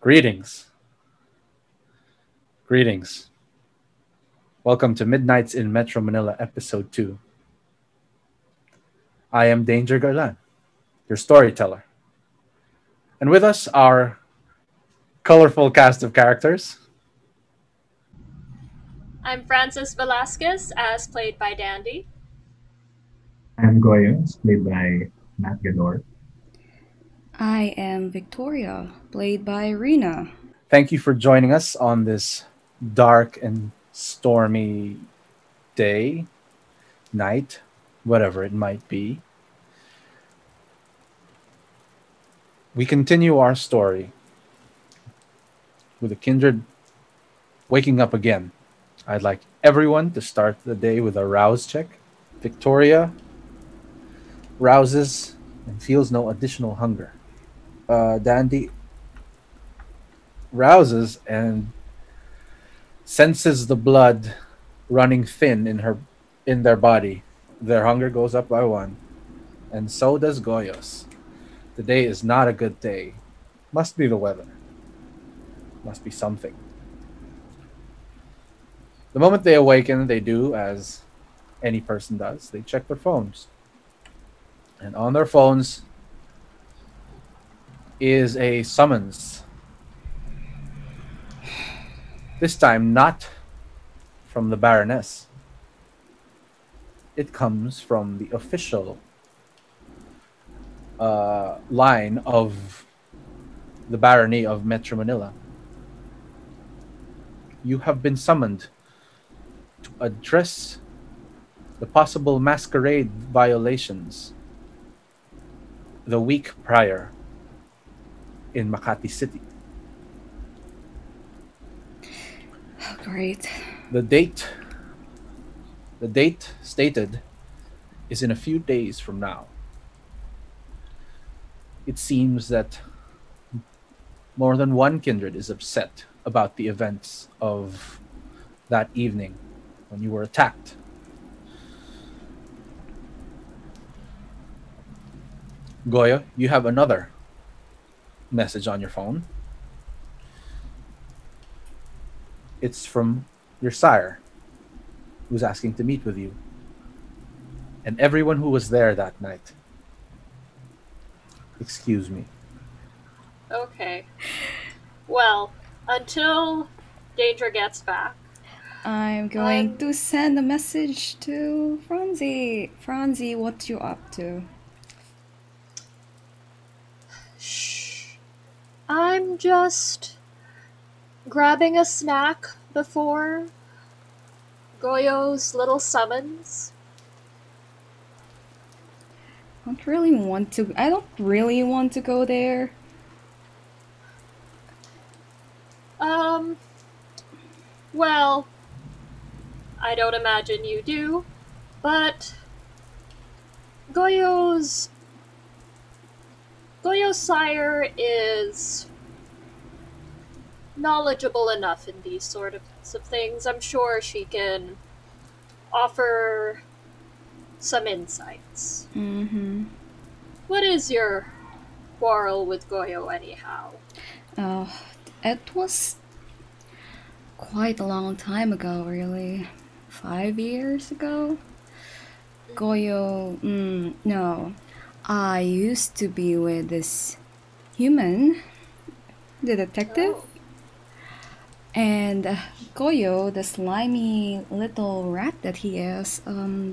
Greetings. Greetings. Welcome to Midnights in Metro Manila, Episode 2. I am Danger Garlan, your storyteller. And with us, our colorful cast of characters. I'm Francis Velasquez, as played by Dandy. I'm Goyo, it's played by Matt Gador. I am Victoria, played by Rena. Thank you for joining us on this dark and stormy day, night, whatever it might be. We continue our story with the kindred waking up again. I'd like everyone to start the day with a rouse check. Victoria rouses and feels no additional hunger. Dandy rouses and senses the blood running thin in their body. Their hunger goes up by one, and so does Goyos. The day is not a good day. Must be the weather. Must be something. The moment they awaken, they do as any person does. They check their phones. And on their phones is a summons. This time, not from the Baroness. It comes from the official line of the Barony of Metro Manila. You have been summoned to address the possible masquerade violations the week prior in Makati City. Oh, great. The date stated is in a few days from now. It seems that more than one kindred is upset about the events of that evening when you were attacked. Goya, you have another message on your phone. It's from your sire, who's asking to meet with you, and everyone who was there that night. Excuse me. Okay. Well, until Danger gets back. I'm going to send a message to Franzi. Franzi, what you up to? Shh. I'm just grabbing a snack before Goyo's little summons. I don't really want to go there. Well, I don't imagine you do, but Goyo's sire is knowledgeable enough in these sorts of things. I'm sure she can offer some insights. Mm-hmm. What is your quarrel with Goyo anyhow? It was quite a long time ago, really. 5 years ago? Goyo, no. I used to be with this human, the detective. Oh. And Goyo, the slimy little rat that he is,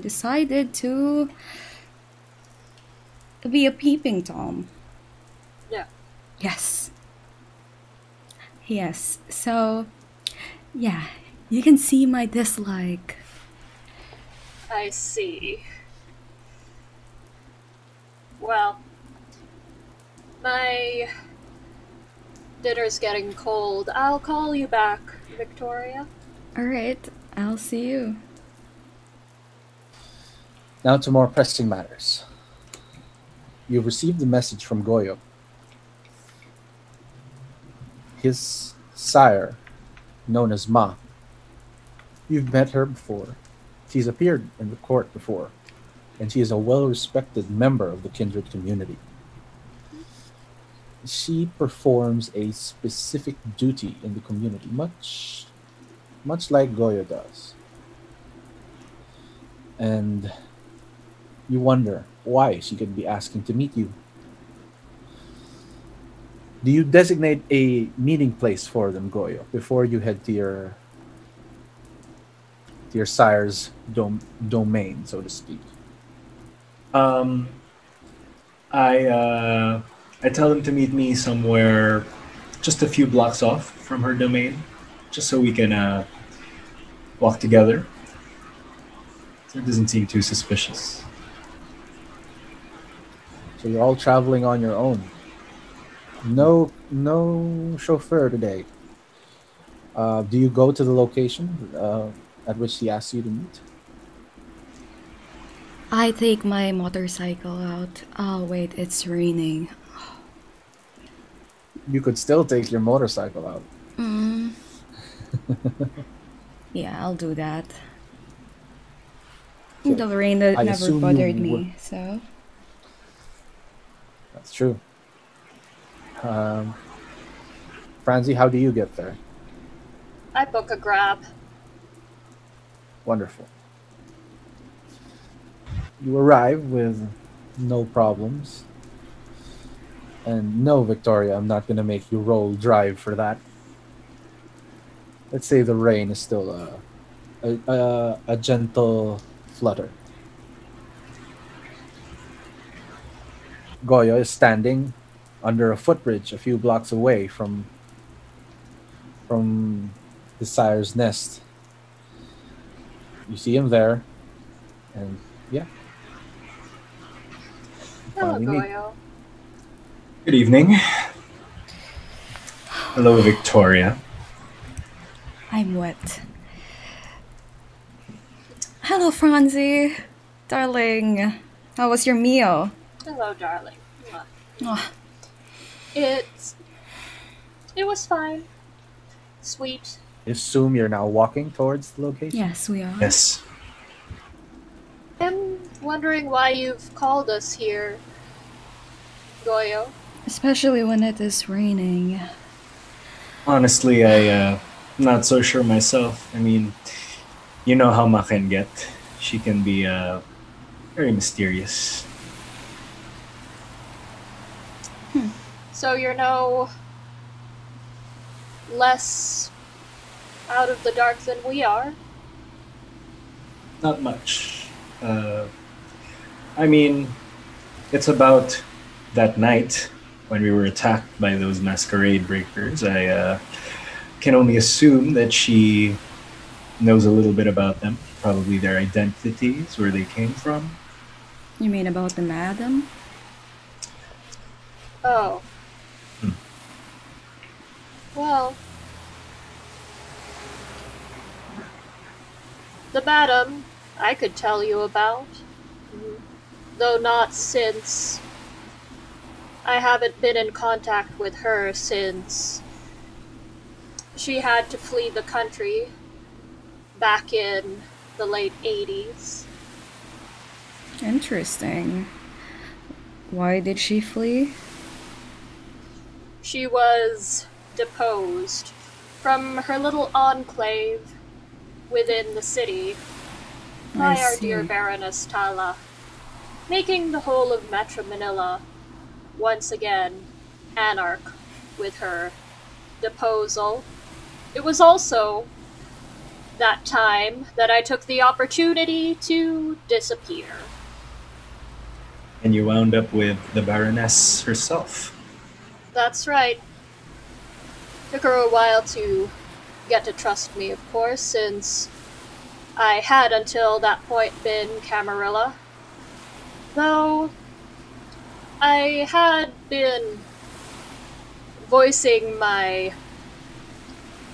decided to be a peeping Tom. Yeah. Yes. Yes. So, yeah, you can see my dislike. I see. Well, my dinner's getting cold. I'll call you back, Victoria. Alright, I'll see you. Now to more pressing matters. You've received a message from Goyo. His sire, known as Ma. You've met her before. She's appeared in the court before, and she is a well-respected member of the kindred community. She performs a specific duty in the community, much like Goyo does. And you wonder why she could be asking to meet you. Do you designate a meeting place for them, Goyo, before you head to your sire's domain, so to speak? Um, I tell them to meet me somewhere just a few blocks off from her domain, just so we can walk together. So it doesn't seem too suspicious. So you're all traveling on your own. No chauffeur today. Do you go to the location at which he asks you to meet? I take my motorcycle out. Oh, wait, it's raining. You could still take your motorcycle out. Mm. Yeah, I'll do that. Okay. The rain I never assume bothered you me, so. That's true. Um, Franzi, how do you get there? I book a grab. Wonderful. You arrive with no problems. And no, Victoria, I'm not going to make you roll drive for that. Let's say the rain is still a gentle flutter. Goyo is standing under a footbridge a few blocks away from the sire's nest. You see him there, and yeah, Hello, finally meet. Goyo. Good evening. Hello, Victoria. I'm wet. Hello, Franzi. Darling, how was your meal? Hello, darling. Oh, It was fine. Sweet. Assume you're now walking towards the location. yes, we are. Yes. I'm wondering why you've called us here, Goyo. Especially when it is raining. Honestly, I'm not so sure myself. I mean, you know how Ma can get. She can be very mysterious. So you're no less out of the dark than we are? Not much. I mean, it's about that night when we were attacked by those masquerade breakers. I can only assume that she knows a little bit about them, probably their identities, where they came from. You mean about the madam? Oh. Hmm. Well, the madam I could tell you about, though not since I haven't been in contact with her since she had to flee the country back in the late 80s. Interesting. Why did she flee? She was deposed from her little enclave within the city by I our see. dear Baroness Tala, making the whole of Metro Manila once again anarch with her deposal. It was also that time that I took the opportunity to disappear. And you wound up with the Baroness herself. That's right. Took her a while to get to trust me, of course, since I had until that point been Camarilla. Though I had been voicing my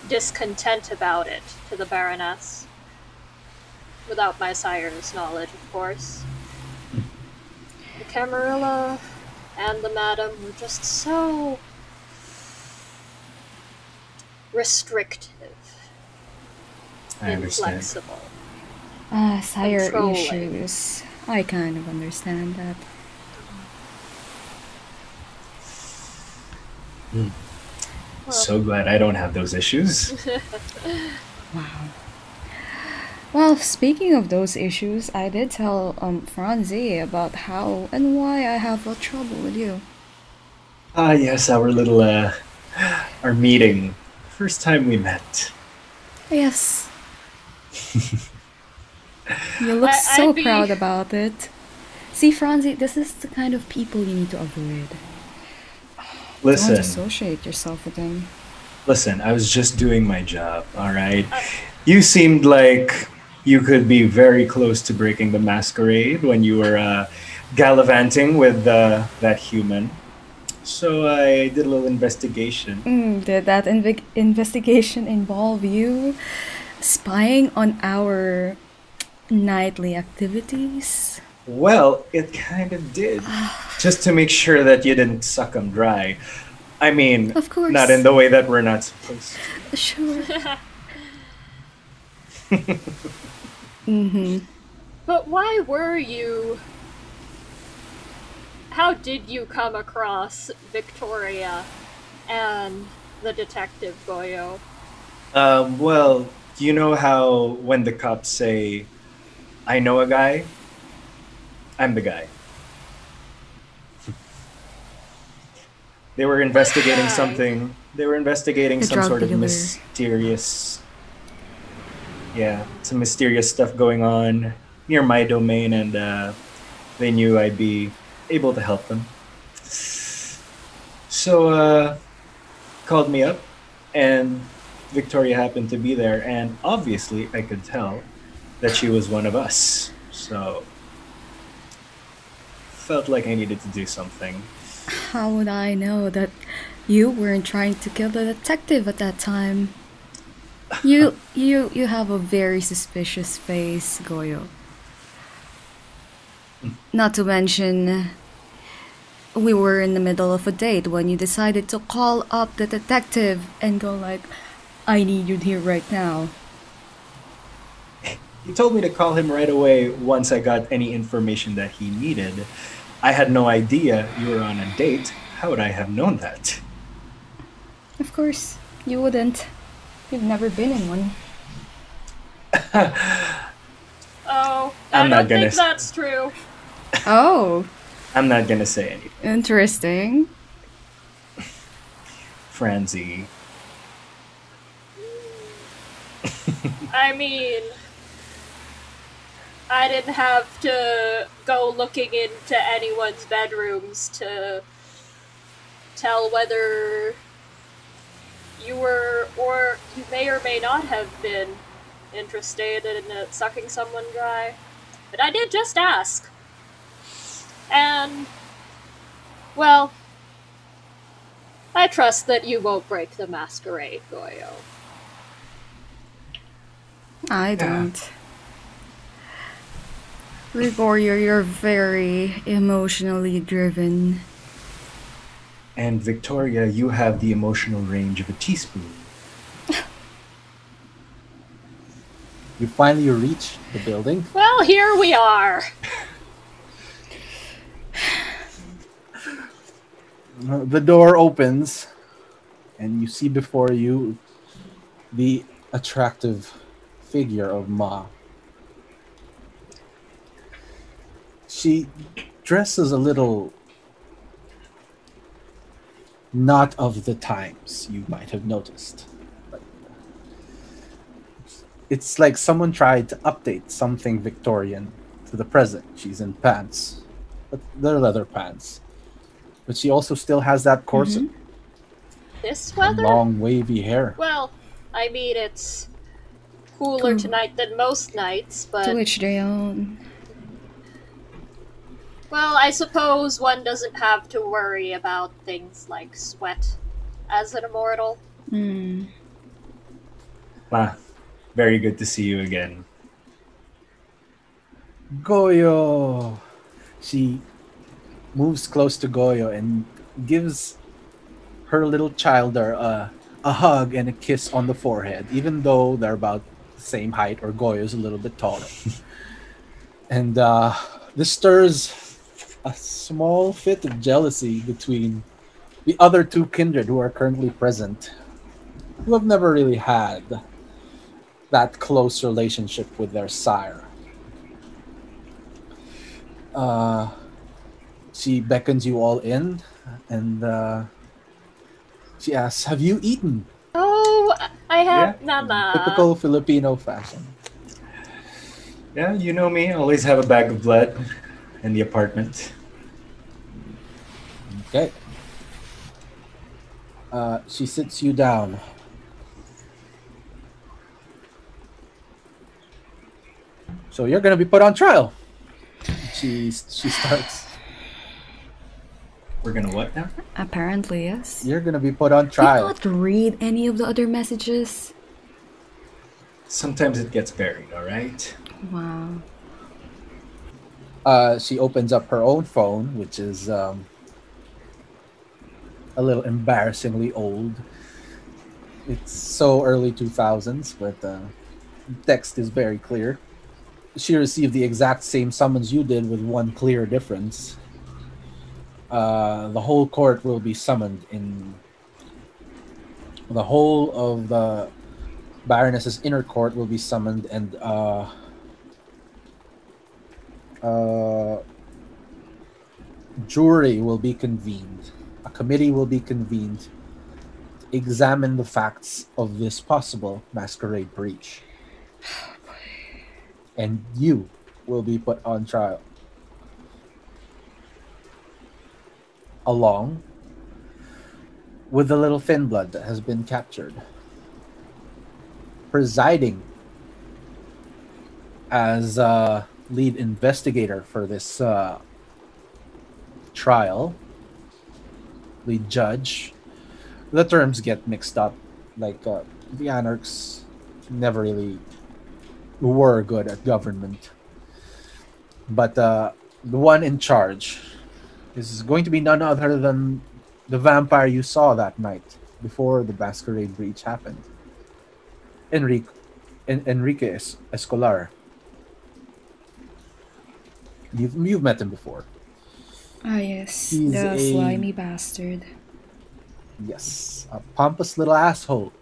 discontent about it to the Baroness. Without my sire's knowledge, of course. The Camarilla and the Madam were just so restrictive, I understand. inflexible. Sire Controlling. issues. I kind of understand that. Well, So glad I don't have those issues. Wow. Well, speaking of those issues, I did tell Franzi about how and why I have a trouble with you. Ah, yes, our little our meeting. First time we met. Yes, you look so I'd be proud about it. See, Franzi, this is the kind of people you need to avoid. Don't Listen, associate yourself with them. listen, I was just doing my job, all right? You seemed like you could be very close to breaking the masquerade when you were gallivanting with that human. So I did a little investigation. Did that investigation involve you spying on our nightly activities? Well, it kind of did. Just to make sure that you didn't suck 'em dry. I mean, Of course. not in the way that we're not supposed to. Sure. Mm-hmm. But why were you? How did you come across Victoria and the detective Goyo? Well, you know how when the cops say, I know a guy? I'm the guy. They were investigating guy? something. They were investigating The some drug sort of dealer. mysterious. Yeah, some mysterious stuff going on near my domain, and they knew I'd be able to help them. So, called me up, and Victoria happened to be there, and obviously I could tell that she was one of us. So, felt like I needed to do something. How would I know that you weren't trying to kill the detective at that time? You have a very suspicious face, Goyo. Not to mention, we were in the middle of a date when you decided to call up the detective and go like, I need you here right now. He told me to call him right away once I got any information that he needed. I had no idea you were on a date. How would I have known that? Of course, you wouldn't. You've never been in one. Oh, I'm I not don't gonna think s- that's true. Oh, I'm not gonna say anything. interesting. Franzi. I mean, I didn't have to go looking into anyone's bedrooms to tell whether you were, or you may or may not have been interested in sucking someone dry. But I did just ask. And, well, I trust that you won't break the masquerade, Goyo. I don't. Gregorio, you're very emotionally driven. And Victoria, you have the emotional range of a teaspoon. You finally reach the building. Well, here we are. The door opens, and you see before you the attractive figure of Ma. She dresses a little not of the times, you might have noticed. It's like someone tried to update something Victorian to the present. She's in pants, but they're leather pants. But she also still has that corset This and weather? long wavy hair. Well, I mean, it's cooler Cool. tonight than most nights, To but, which they own. well, I suppose one doesn't have to worry about things like sweat as an immortal. Ma, very good to see you again. Goyo! She moves close to Goyo and gives her little child there a hug and a kiss on the forehead, even though they're about the same height, or Goyo's a little bit taller. And this stirs a small fit of jealousy between The other two kindred who are currently present, who have never really had that close relationship with their sire. Uh, she beckons you all in, and she asks, "Have you eaten?" Oh, I Yeah. have In Nana. typical Filipino fashion. Yeah, you know me. Always have a bag of blood in the apartment. Okay. She sits you down. So you're gonna be put on trial. She starts. We're gonna what now? Apparently, yes. You're gonna be put on Did trial. not read any of the other messages. Sometimes it gets buried, all right? Wow. She opens up her own phone, which is a little embarrassingly old. It's so early 2000s, but text is very clear. She received the exact same summons you did with one clear difference. The whole court will be summoned in the whole of the Baroness's inner court will be summoned, and uh, jury will be convened. A committee will be convened to examine the facts of this possible masquerade breach. And you will be put on trial. Along with the little fin blood that has been captured. Presiding as lead investigator for this trial, lead judge. The terms get mixed up. Like the anarchs never really were good at government, but the one in charge is going to be none other than the vampire you saw that night before the masquerade breach happened. Enrique Escolar. You've met him before. Ah, yes. He's The a- slimy bastard. Yes, a pompous little asshole.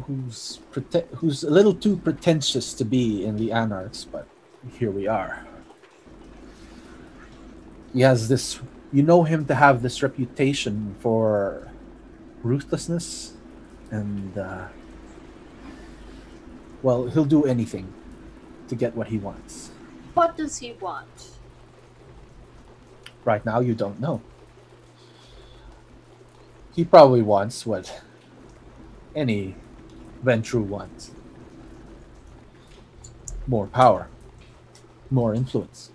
Who's a little too pretentious to be in the anarchs, but here we are. He has this. You know him to have this reputation for ruthlessness, and well, he'll do anything to get what he wants. What does he want? Right now, you don't know. He probably wants what any Ventru wants: more power, more influence.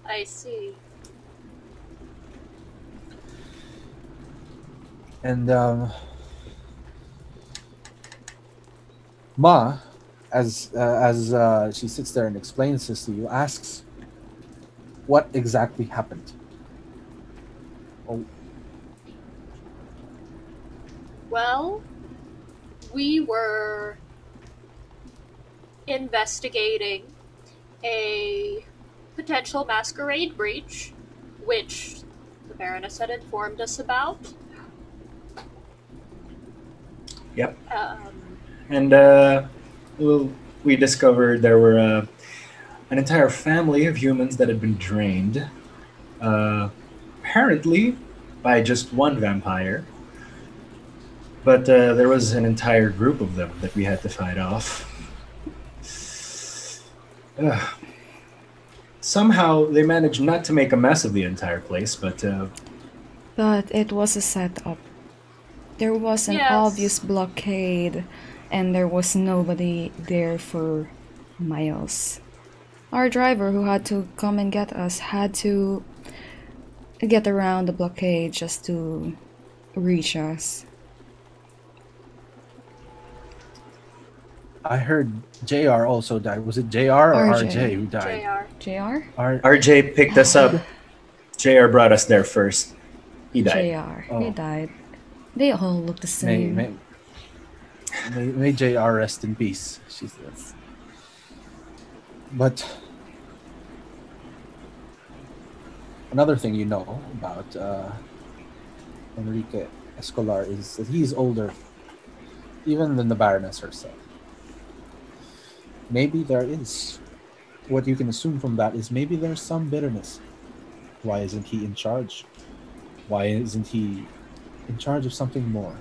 I see. And Ma, as she sits there and explains this to you, asks, "What exactly happened?" Oh, Well, we were investigating a potential masquerade breach, which the Baroness had informed us about. Yep. Um, And well, we discovered there were an entire family of humans that had been drained, apparently by just one vampire. But there was an entire group of them that we had to fight off. Somehow they managed not to make a mess of the entire place, but But it was a setup. There was an Yes. obvious blockade, and there was nobody there for miles. Our driver, who had to come and get us, had to get around the blockade just to reach us. I heard JR also died. Was it JR or RJ. RJ who died? JR. JR? RJ picked us up. JR brought us there first. He died. JR. Oh. He died. They all look the May, same. may JR rest in peace. She says. But Another thing you know about Enrique Escolar is that he's older even than the Baroness herself. Maybe there is. What you can assume from that is maybe there's some bitterness. Why isn't he in charge? Why isn't he in charge of something more?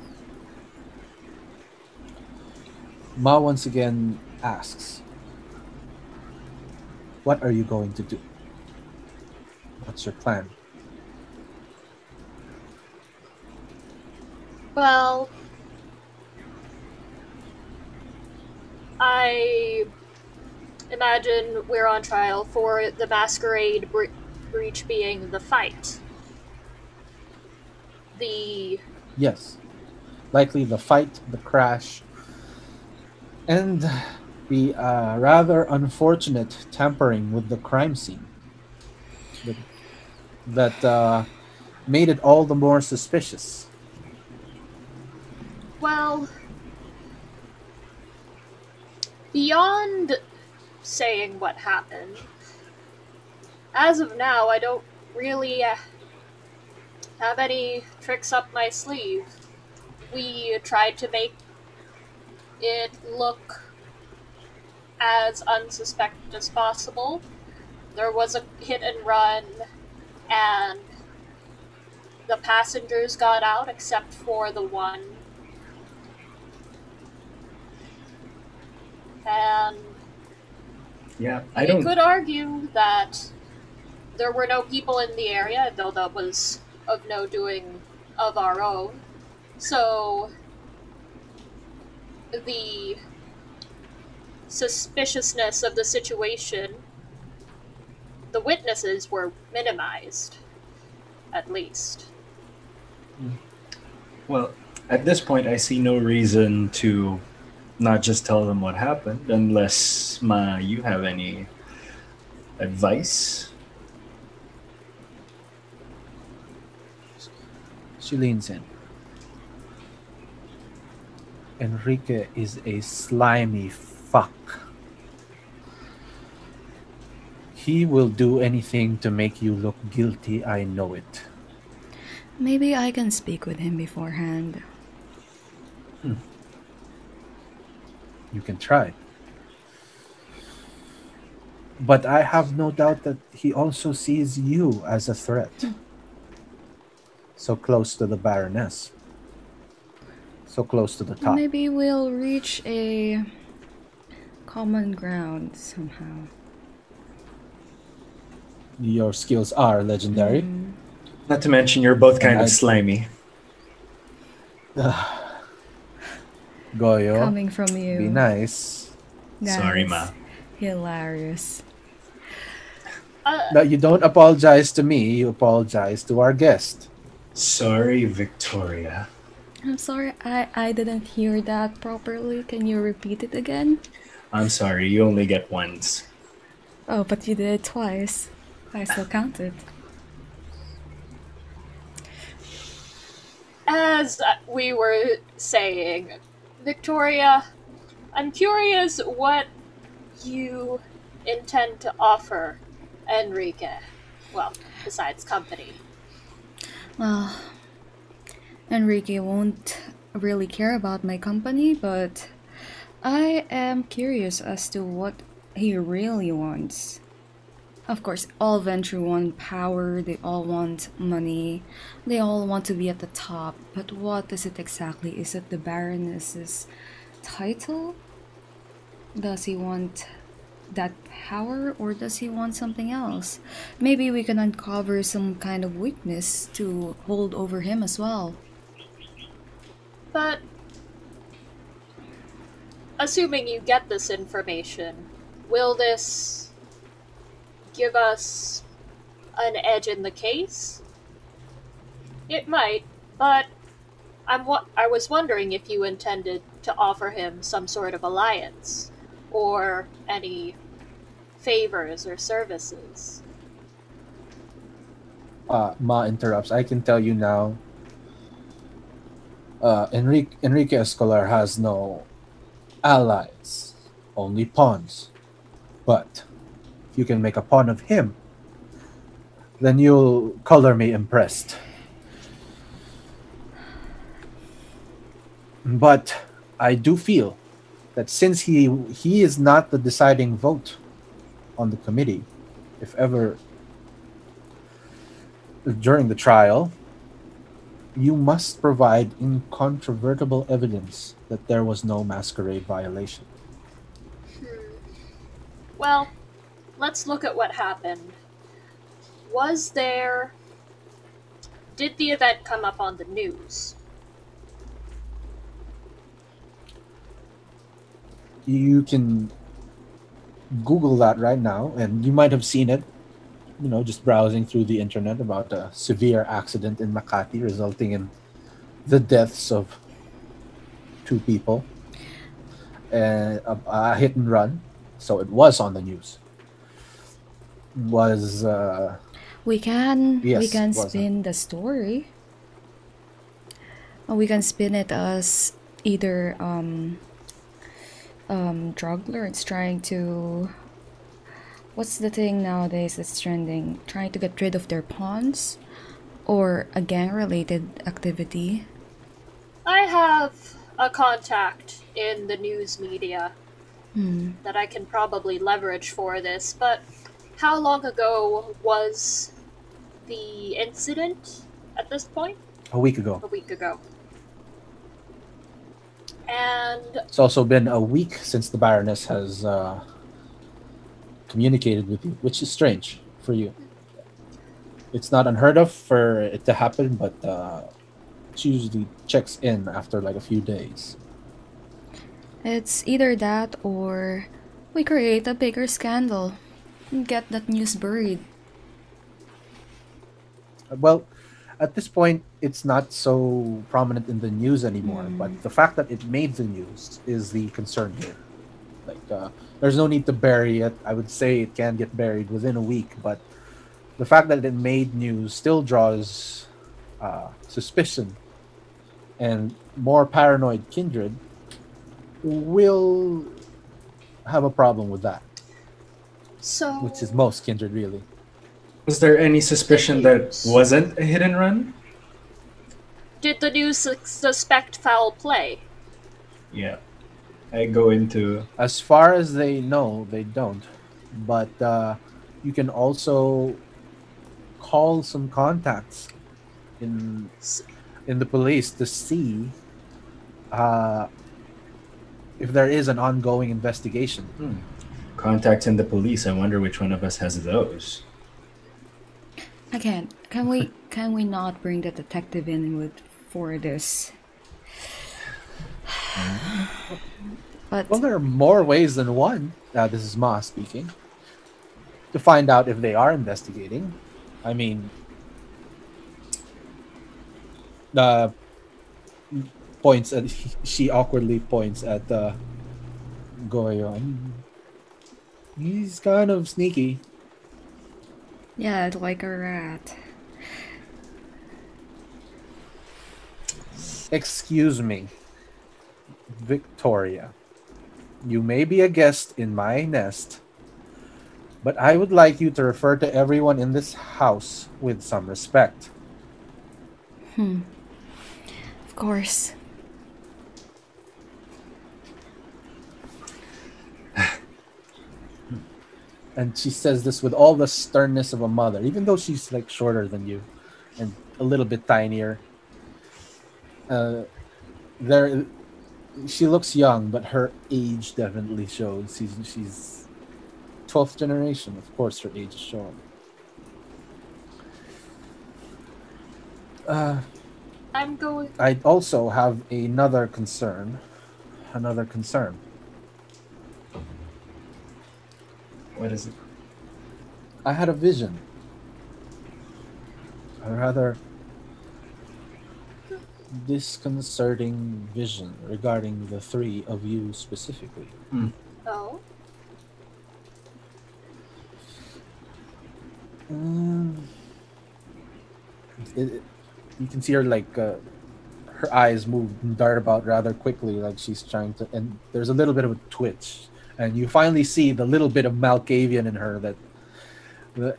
Ma once again asks, what are you going to do? What's your plan? Well, I imagine we're on trial for the Masquerade breach being the fight. The Yes, likely the fight, the crash, and the rather unfortunate tampering with the crime scene that, that made it all the more suspicious. well, beyond saying what happened, as of now, I don't really have any tricks up my sleeve. We tried to make it look as unsuspected as possible. There was a hit and run, and the passengers got out except for the one. And Yeah, I you don't. could argue that there were no people in the area, though that was of no doing of our own. So the suspiciousness of the situation, the witnesses were minimized, at least. Well, at this point, I see no reason to not just tell them what happened, unless Ma, you have any advice. She leans in. Enrique is a slimy fuck. He will do anything to make you look guilty, I know it. Maybe I can speak with him beforehand. You can try. But I have no doubt that he also sees you as a threat. So close to the Baroness. So close to the top. Maybe we'll reach a common ground somehow. Your skills are legendary. Not to mention, you're both kind And of slimy. Goyo, Coming from you. be nice. Sorry, That's Ma. Hilarious. No, you don't apologize to me, you apologize to our guest. Sorry, Victoria. I'm sorry, I didn't hear that properly. Can you repeat it again? I'm sorry, you only get once. Oh, but you did it twice. I still counted. As we were saying, Victoria, I'm curious what you intend to offer Enrique. Well, besides company. Well, Enrique won't really care about my company, but I am curious as to what he really wants. Of course, all venture want power, they all want money, they all want to be at the top, but what is it exactly? Is it the Baroness's title? Does he want that power, or does he want something else? Maybe we can uncover some kind of weakness to hold over him as well. But assuming you get this information, will this give us an edge in the case? It might, but I was wondering if you intended to offer him some sort of alliance, or any favors or services. Ma interrupts. I can tell you now. Enrique Escolar has no allies, only pawns. But if you can make a pawn of him, then you'll color me impressed. But I do feel that since he is not the deciding vote on the committee, if ever during the trial, you must provide incontrovertible evidence that there was no masquerade violation. Hmm. Well, let's look at what happened. Was there. Did the event come up on the news? You can Google that right now, and you might have seen it, just browsing through the internet about a severe accident in Makati resulting in the deaths of two people, and a hit and run. So it was on the news. Was We can Yes, wasn't. spin the story. We can spin it as either drug lords trying to, what's the thing nowadays that's trending? Trying to get rid of their pawns, or a gang related activity. I have a contact in the news media that I can probably leverage for this, but how long ago was the incident at this point? a week ago. A week ago. And It's also been a week since the Baroness has communicated with you, which is strange for you. It's not unheard of for it to happen, but she usually checks in after like a few days. It's either that or we create a bigger scandal and get that news buried. Well, at this point, it's not so prominent in the news anymore, but the fact that it made the news is the concern here. Like, there's no need to bury it. I would say it can get buried within a week, but the fact that it made news still draws suspicion, and more paranoid kindred will have a problem with that, so which is most kindred, really. Was there any suspicion that wasn't a hit and run? did the news suspect foul play? Yeah. I go into. As far as they know, they don't. But you can also call some contacts in S- in the police to see uh, if there is an ongoing investigation. Contacts in the police. I wonder which one of us has those. I can't. Can we not bring the detective in with for this? But Well, there are more ways than one. This is Ma speaking. To find out if they are investigating. I mean, points at she awkwardly points at Goyo. He's kind of sneaky. yeah, it's like a rat. Excuse me, Victoria. You may be a guest in my nest, but I would like you to refer to everyone in this house with some respect. Of course. And she says this with all the sternness of a mother, even though she's like shorter than you and a little bit tinier. There, she looks young, but her age definitely shows. She's 12th generation, of course. Her age is showing. I'm going. I also have another concern. Another concern. What is it? I had a vision. A rather disconcerting vision regarding the three of you specifically. Oh, Um, you can see her like her eyes move and dart about rather quickly, like she's trying to. And there's a little bit of a twitch, and you finally see the little bit of Malkavian in her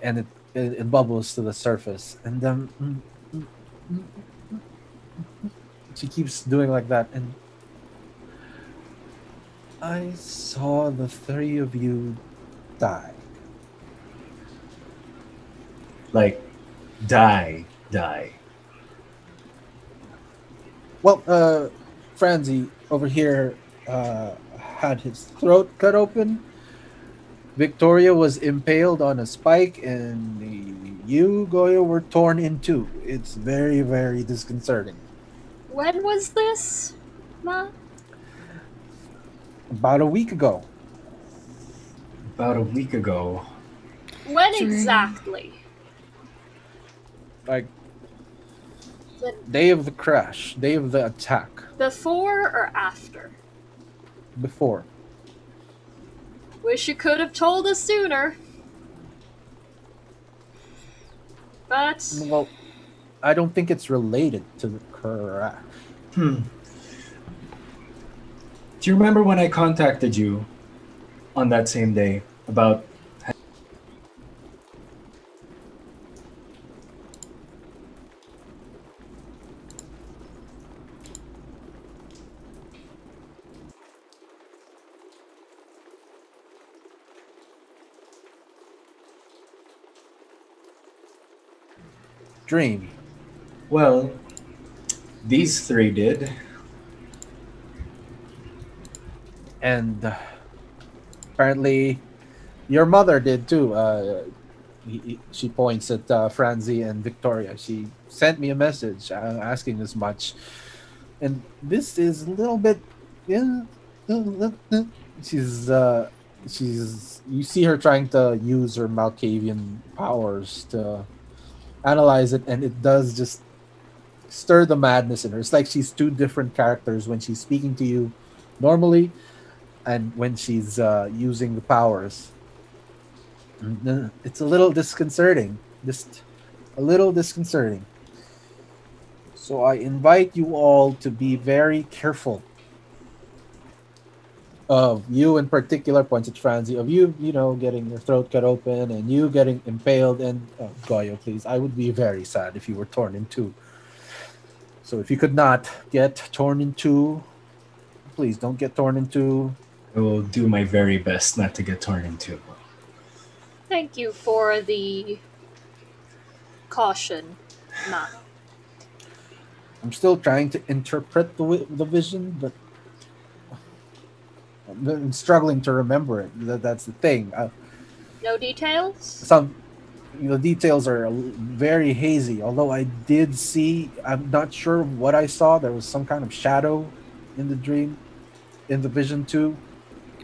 and it bubbles to the surface, and then mm, she keeps doing like that. And I saw the three of you die. Like, die. Well, Franzi over here had his throat cut open. Victoria was impaled on a spike, and you, Goyo, were torn in two. It's very, very disconcerting. When was this, Ma? About a week ago, About a week ago. When During- exactly? like The- day of the crash, day of the attack, Before or after? before. Wish you could have told us sooner. But Well, I don't think it's related to the crash. Do you remember when I contacted you on that same day about Dream. well, these three did. And apparently your mother did too. She points at Franzi and Victoria. She sent me a message asking as much. And this is a little bit, yeah. She's you see her trying to use her Malkavian powers to analyze it, and it does just stir the madness in her. It's like she's two different characters when she's speaking to you normally, and when she's using the powers. It's a little disconcerting. Just a little disconcerting. So I invite you all to be very careful of you in particular, points at Franzi, of you, getting your throat cut open and you getting impaled. And Goyo, please, I would be very sad if you were torn in two. So if you could not get torn in two, please don't get torn in two. I will do my very best not to get torn into. thank you for the caution, Ma. I'm still trying to interpret the vision, but I'm struggling to remember it. That's the thing. No details? Some the details are very hazy. Although I did see, I'm not sure what I saw. There was some kind of shadow in the dream, in the vision too.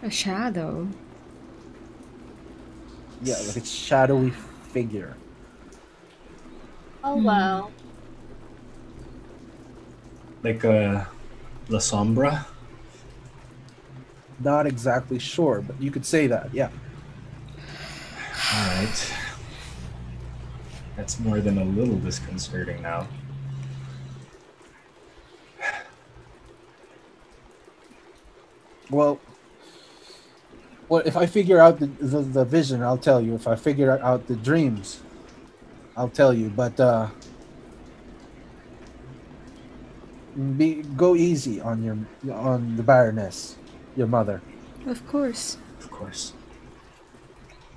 A shadow. Yeah, like a shadowy figure. Oh well. Like a La Sombra? Not exactly sure, but you could say that. Yeah. Alright. That's more than a little disconcerting now. Well, if I figure out the vision, I'll tell you. If I figure out the dreams, I'll tell you. But go easy on the Baroness, your mother. Of course. Of course.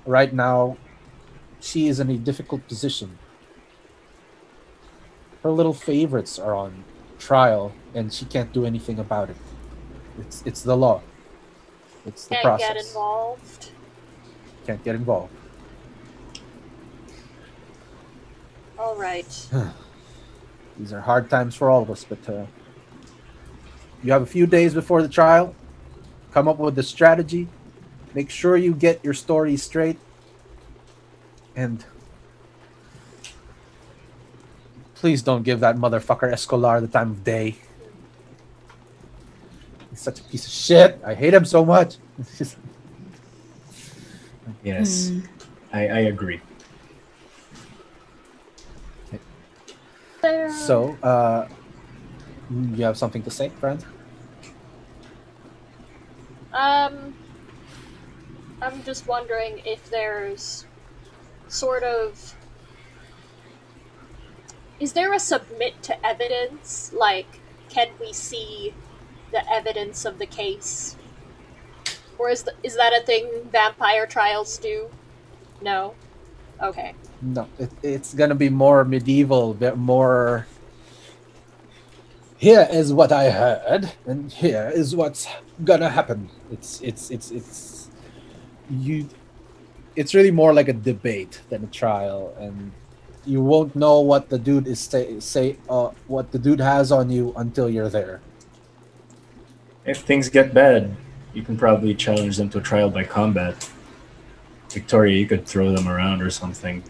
Right now, she is in a difficult position. Her little favorites are on trial, and she can't do anything about it. It's the law. It's the Can't process. get involved. Can't get involved. All right. These are hard times for all of us, but you have a few days before the trial. Come up with a strategy. Make sure you get your story straight. And please don't give that motherfucker Escolar the time of day. He's such a piece of shit. I hate him so much. It's just- Yes. I agree. There. So, you have something to say, friend? I'm just wondering if there's sort of Is there a submit to evidence? Like, can we see the evidence of the case? Or is that a thing vampire trials do? No? Okay. No, it's gonna be more medieval, bit more. Here is what I heard, and here is what's gonna happen. It's you. It's really more like a debate than a trial, and you won't know what the dude is what the dude has on you until you're there. If things get bad, you can probably challenge them to a trial by combat. Victoria, you could throw them around or something.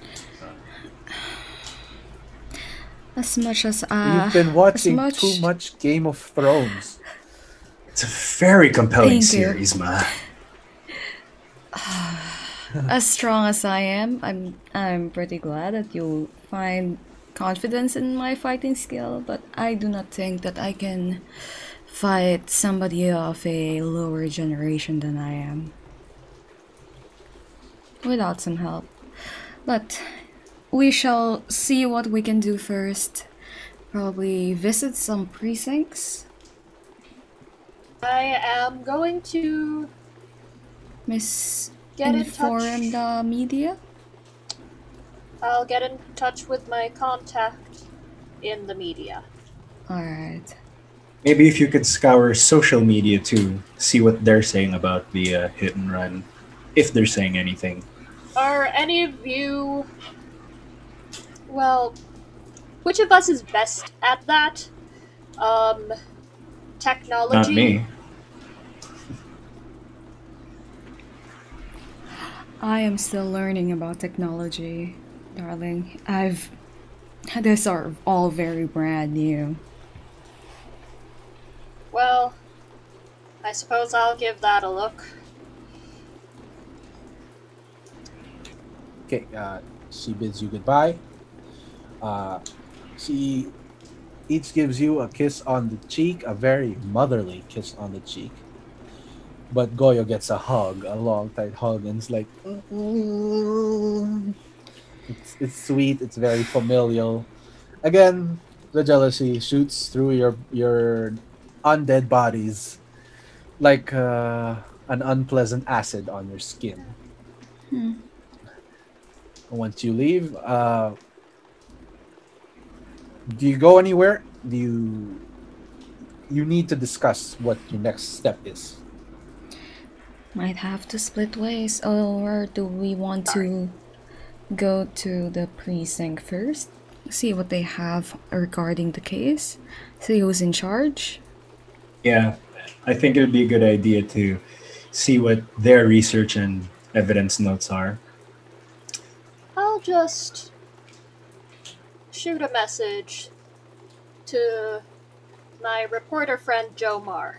As much as You've been watching too much Game of Thrones. It's a very compelling Thank you. series, ma. As strong as I am, I'm pretty glad that you find confidence in my fighting skill, but I do not think that I can fight somebody of a lower generation than I am. Without some help. But we shall see what we can do first. Probably visit some precincts. I am going to get in touch. Inform the media. I'll get in touch with my contact in the media. Alright. Maybe if you could scour social media to see what they're saying about the hit and run, if they're saying anything. Are any of you... Well, which of us is best at that? Technology? Not me. I am still learning about technology, darling. These are all very brand new. Well, I suppose I'll give that a look. Okay, she bids you goodbye. She each gives you a kiss on the cheek, a very motherly kiss on the cheek. But Goyo gets a hug, a long, tight hug, and it's like, it's sweet. It's very familial. Again, the jealousy shoots through your undead bodies like an unpleasant acid on your skin. Once you leave, do you go anywhere? Do you need to discuss what your next step is? Might have to split ways, or do we want to go to the precinct first? See what they have regarding the case? See who's in charge? Yeah, I think it would be a good idea to see what their research and evidence notes are. I'll just shoot a message to my reporter friend Jomar.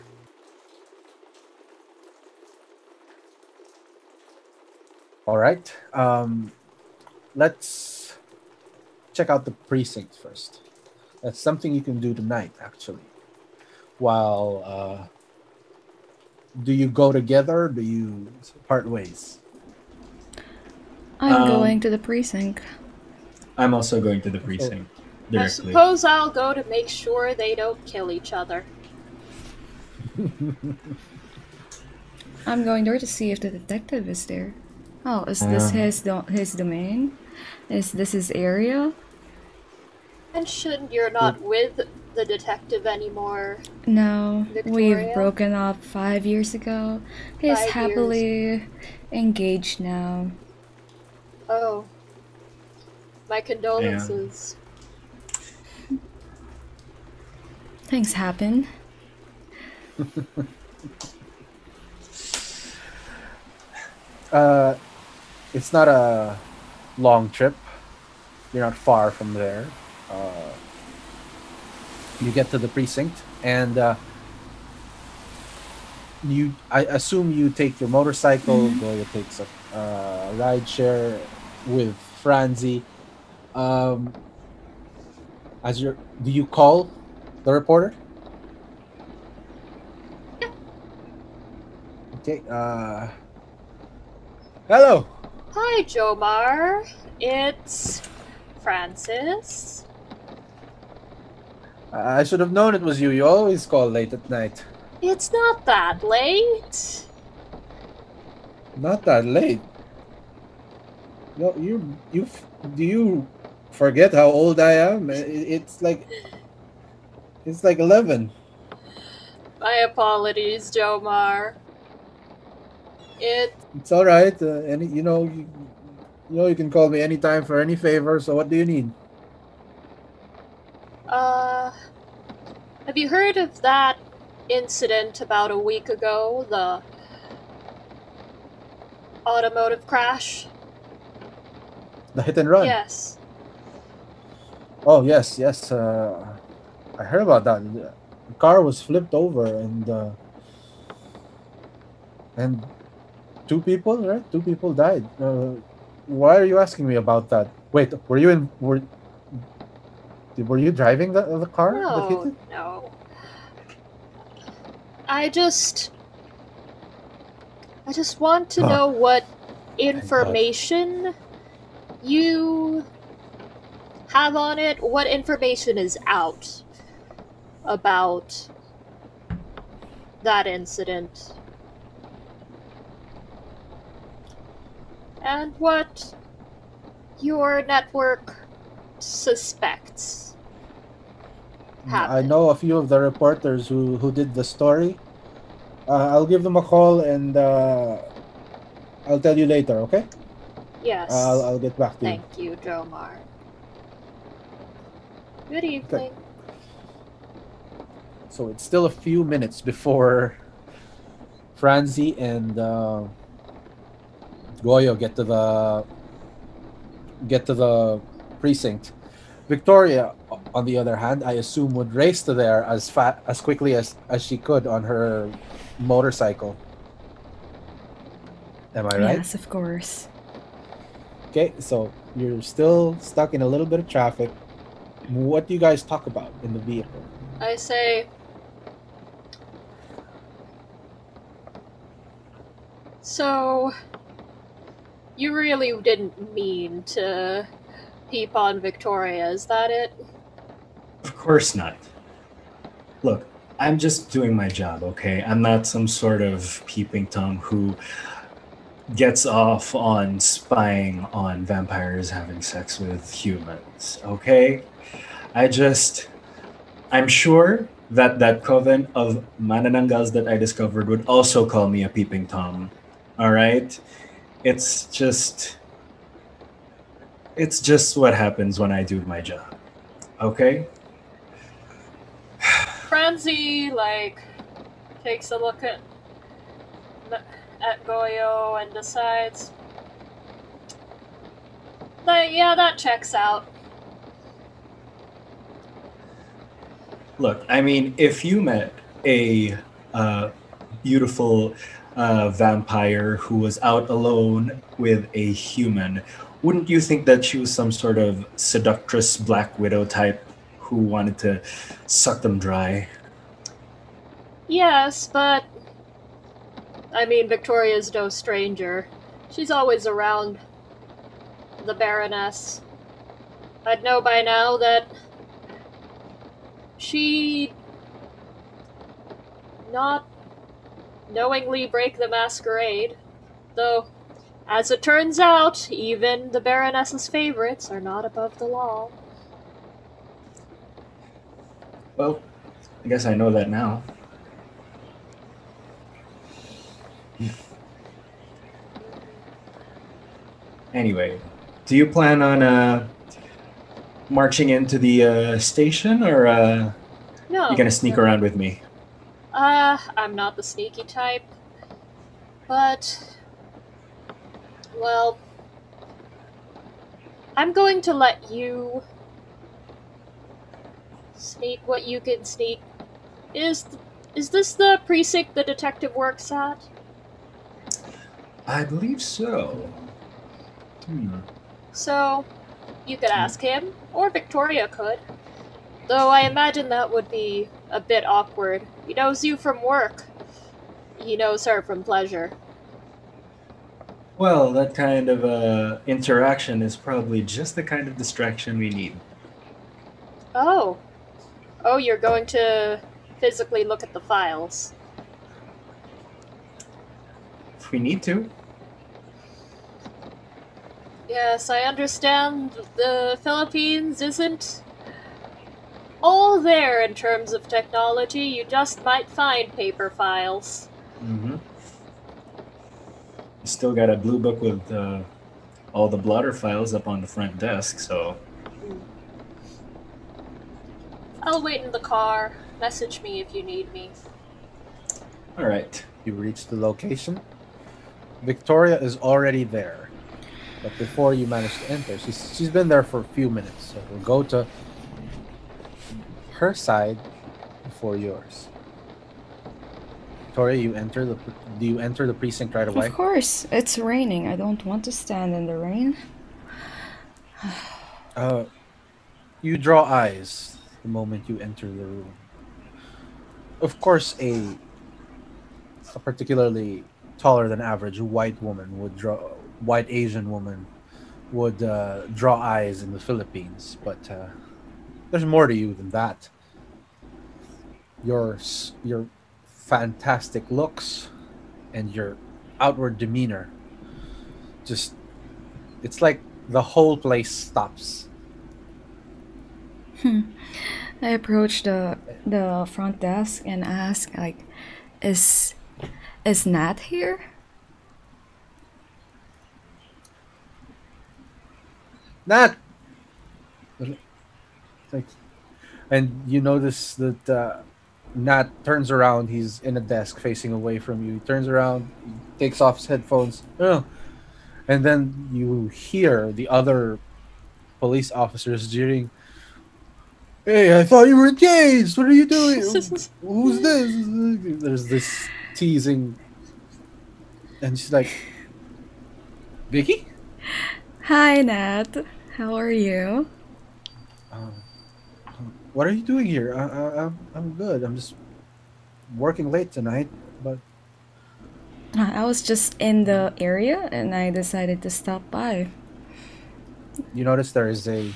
All right. Let's check out the precinct first. That's something you can do tonight, actually. While do you go together? Or do you part ways? I'm going to the precinct. I'm also going to the precinct directly. I suppose I'll go to make sure they don't kill each other. I'm going there to see if the detective is there. Oh, is this his domain? Is this his area? Mentioned you're not with the detective anymore. No, Victoria? we've broken up 5 years ago. He's 5 happily engaged now. Oh. My condolences. Things happen. It's not a long trip. You're not far from there. You get to the precinct, and I assume you take your motorcycle. Goya takes a ride share with Franzi. Do you call the reporter? Yeah. Okay. Hello. Hi, Jomar. It's Francis. I should have known it was you. You always call late at night. It's not that late. Not that late. No, do you forget how old I am? It's like 11. My apologies, Jomar. It It's all right. Any you can call me anytime for any favor. So what do you need? uh have you heard of that incident about a week ago, the automotive crash? The hit and run. Yes. Oh yes, yes. I heard about that. The car was flipped over and two people, right? Two people died. Why are you asking me about that? Wait, were you driving the car that hit No, it? no. I just want to Oh, know what thank God. information you have on it. What information is out about that incident? And what your network suspects I happened. know a few of the reporters who did the story. I'll give them a call and I'll tell you later. Okay? Yes. I'll get back to you. Thank you, Jomar. Good Okay. evening. So it's still a few minutes before Franzi and Goyo get to the precinct. Victoria, on the other hand, I assume would race to there as quickly as she could on her motorcycle. Am I right? Yes, of course. Okay, so you're still stuck in a little bit of traffic. What do you guys talk about in the vehicle? I say, so you really didn't mean to peep on Victoria, is that it? Of course not. Look, I'm just doing my job, okay? I'm not some sort of peeping Tom who gets off on spying on vampires having sex with humans, okay? I'm sure that that coven of mananangals that I discovered would also call me a peeping Tom, all right? It's just, it's just what happens when I do my job, okay? Franzi, takes a look at Goyo and decides, yeah, that checks out. Look, I mean, if you met a beautiful vampire who was out alone with a human, wouldn't you think that she was some sort of seductress Black Widow type who wanted to suck them dry? Yes, but I mean, Victoria's no stranger. She's always around the Baroness. I'd know by now that she'd not knowingly break the masquerade. Though, as it turns out, even the Baroness's favorites are not above the law. Well, I guess I know that now. Anyway, do you plan on marching into the station, or No. you gonna sneak around with me? I'm not the sneaky type. But, well, I'm going to let you sneak what you can sneak. Is this the precinct the detective works at? I believe so. So, you could ask him, or Victoria could. Though I imagine that would be a bit awkward. He knows you from work. He knows her from pleasure. Well, that kind of interaction is probably just the kind of distraction we need. Oh. Oh, you're going to physically look at the files. If we need to. Yes, I understand the Philippines isn't all there in terms of technology. You just might find paper files. Mm-hmm. Still got a blue book with all the blotter files up on the front desk, so. I'll wait in the car. Message me if you need me. All right. You reach the location. Victoria is already there. But before you manage to enter, she's been there for a few minutes. So we'll go to her side before yours. Victoria, do you enter the precinct right away? Of course, it's raining. I don't want to stand in the rain. You draw eyes the moment you enter the room. Of course, a particularly taller than average white Asian woman would draw eyes in the Philippines, but there's more to you than that. Your fantastic looks and your outward demeanor, just, it's like the whole place stops. I approach the front desk and ask, like, is Nat here? Nat, like, and you notice that Nat turns around. He's in a desk facing away from you. He turns around, he takes off his headphones, and then you hear the other police officers jeering, "Hey, I thought you were engaged. What are you doing? Who's this?" There's this teasing, and she's like, "Vicky, Hi, Nat. How are you? what are you doing here? I'm good. I'm just working late tonight, but I was just in the area and I decided to stop by. you notice there is a.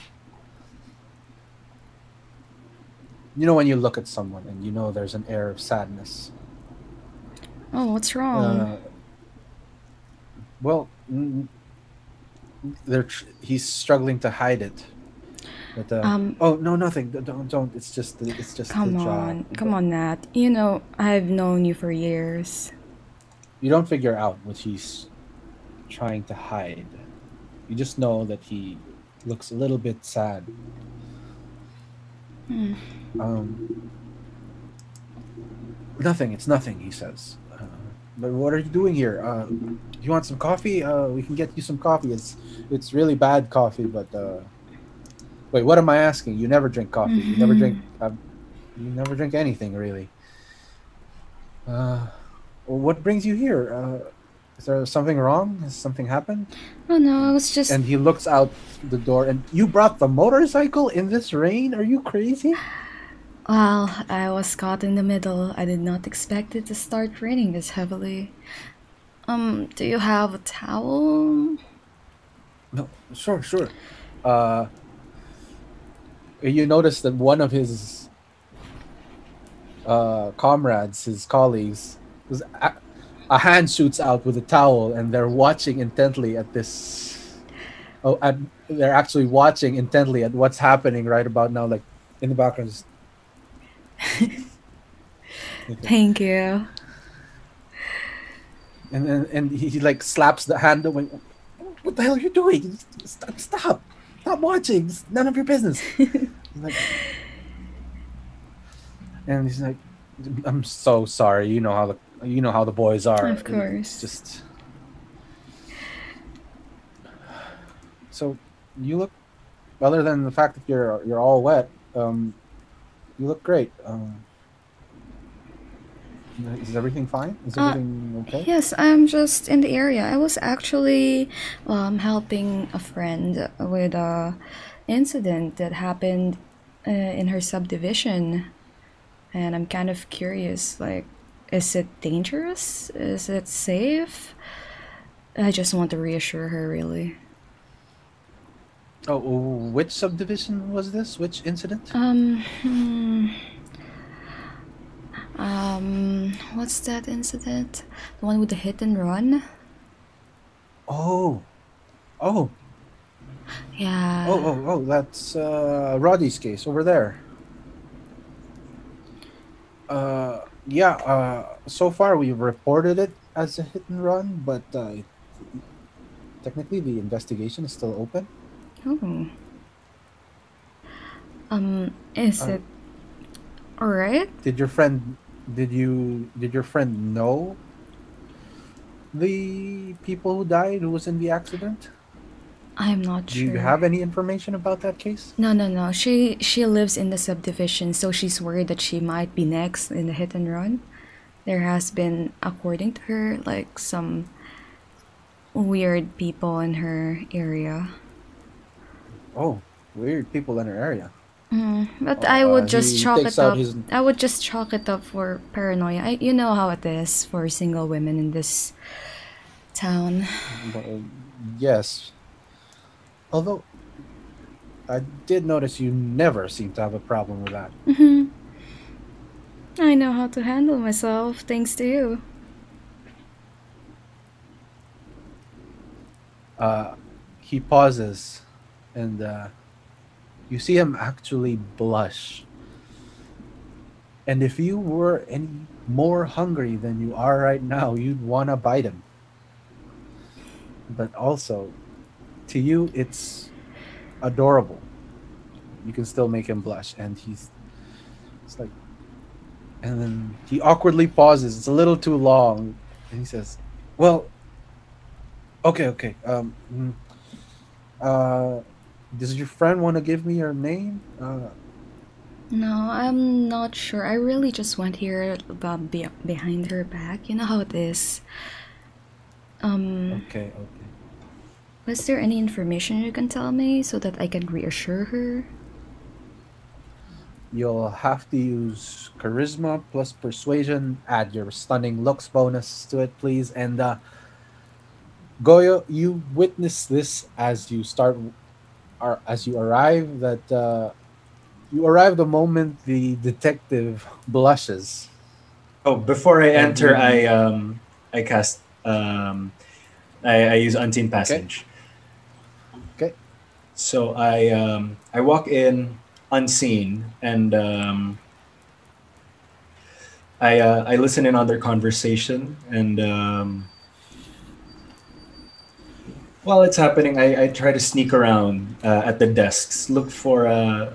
You know when you look at someone and you know there's an air of sadness. Oh, what's wrong? Well, he's struggling to hide it. But oh no, nothing. Don't. It's just the Come job. come on, Nat. You know, I've known you for years. You don't figure out what he's trying to hide. You just know that he looks a little bit sad. Nothing. It's nothing. He says. But what are you doing here? Do you want some coffee? We can get you some coffee. It's really bad coffee, but wait. What am I asking? You never drink coffee. You never drink. You never drink anything really. Well, what brings you here? Is there something wrong? Has something happened? Oh no, I was just. And he looks out the door. And you brought the motorcycle in this rain? Are you crazy? Well, I was caught in the middle. I did not expect it to start raining this heavily. Do you have a towel? No, sure. You notice that one of his comrades, his colleagues, a hand shoots out with a towel, and they're watching intently at this. They're actually watching intently at what's happening right about now, like in the background. Just, Thank you. and he like slaps the hand away. What the hell are you doing? Stop watching. It's none of your business. And he's like, I'm so sorry. You know how the boys are. Of course. It's just. So, you look, other than the fact that you're all wet, you look great. Is everything fine? Is everything okay? Yes, I'm just in the area. I was actually helping a friend with a incident that happened in her subdivision, and I'm kind of curious. Like, is it dangerous? Is it safe? I just want to reassure her, really. Oh, which subdivision was this? Which incident? Hmm, what's that incident? The one with the hit and run? Oh, oh, Yeah. oh, that's Roddy's case over there. Yeah, so far we've reported it as a hit and run, but technically the investigation is still open. Oh. Is Uh, it alright? did your friend did your friend know the people who died who was in the accident? I'm not Do you sure. have any information about that case? No, no, no. She lives in the subdivision, so she's worried that she might be next in the hit and run. There has been, according to her, like some weird people in her area. Oh, weird people in her area. But I would just He chalk takes it out up. his. I would just chalk it up for paranoia. You know how it is for single women in this town. Well, yes. Although I did notice you never seem to have a problem with that. I know how to handle myself, thanks to you. Uh, he pauses, and you see him actually blush. And if you were any more hungry than you are right now, you'd wanna bite him. But also, to you, it's adorable. You can still make him blush, and it's like, and then he awkwardly pauses. It's a little too long, and he says, "Well, okay, okay. Uh, does your friend want to give me her name? No, I'm not sure. I really just went here about behind her back. You know how it is. Okay, okay. Was there any information you can tell me so that I can reassure her? You'll have to use charisma plus persuasion. Add your stunning looks bonus to it, please. And Goyo, you witness this as you start, or as you arrive. That you arrive the moment the detective blushes, Oh, before I and enter, you I cast I use unseen okay, passage. okay. So I walk in unseen and I listen in on their conversation and while it's happening, I try to sneak around at the desks, look for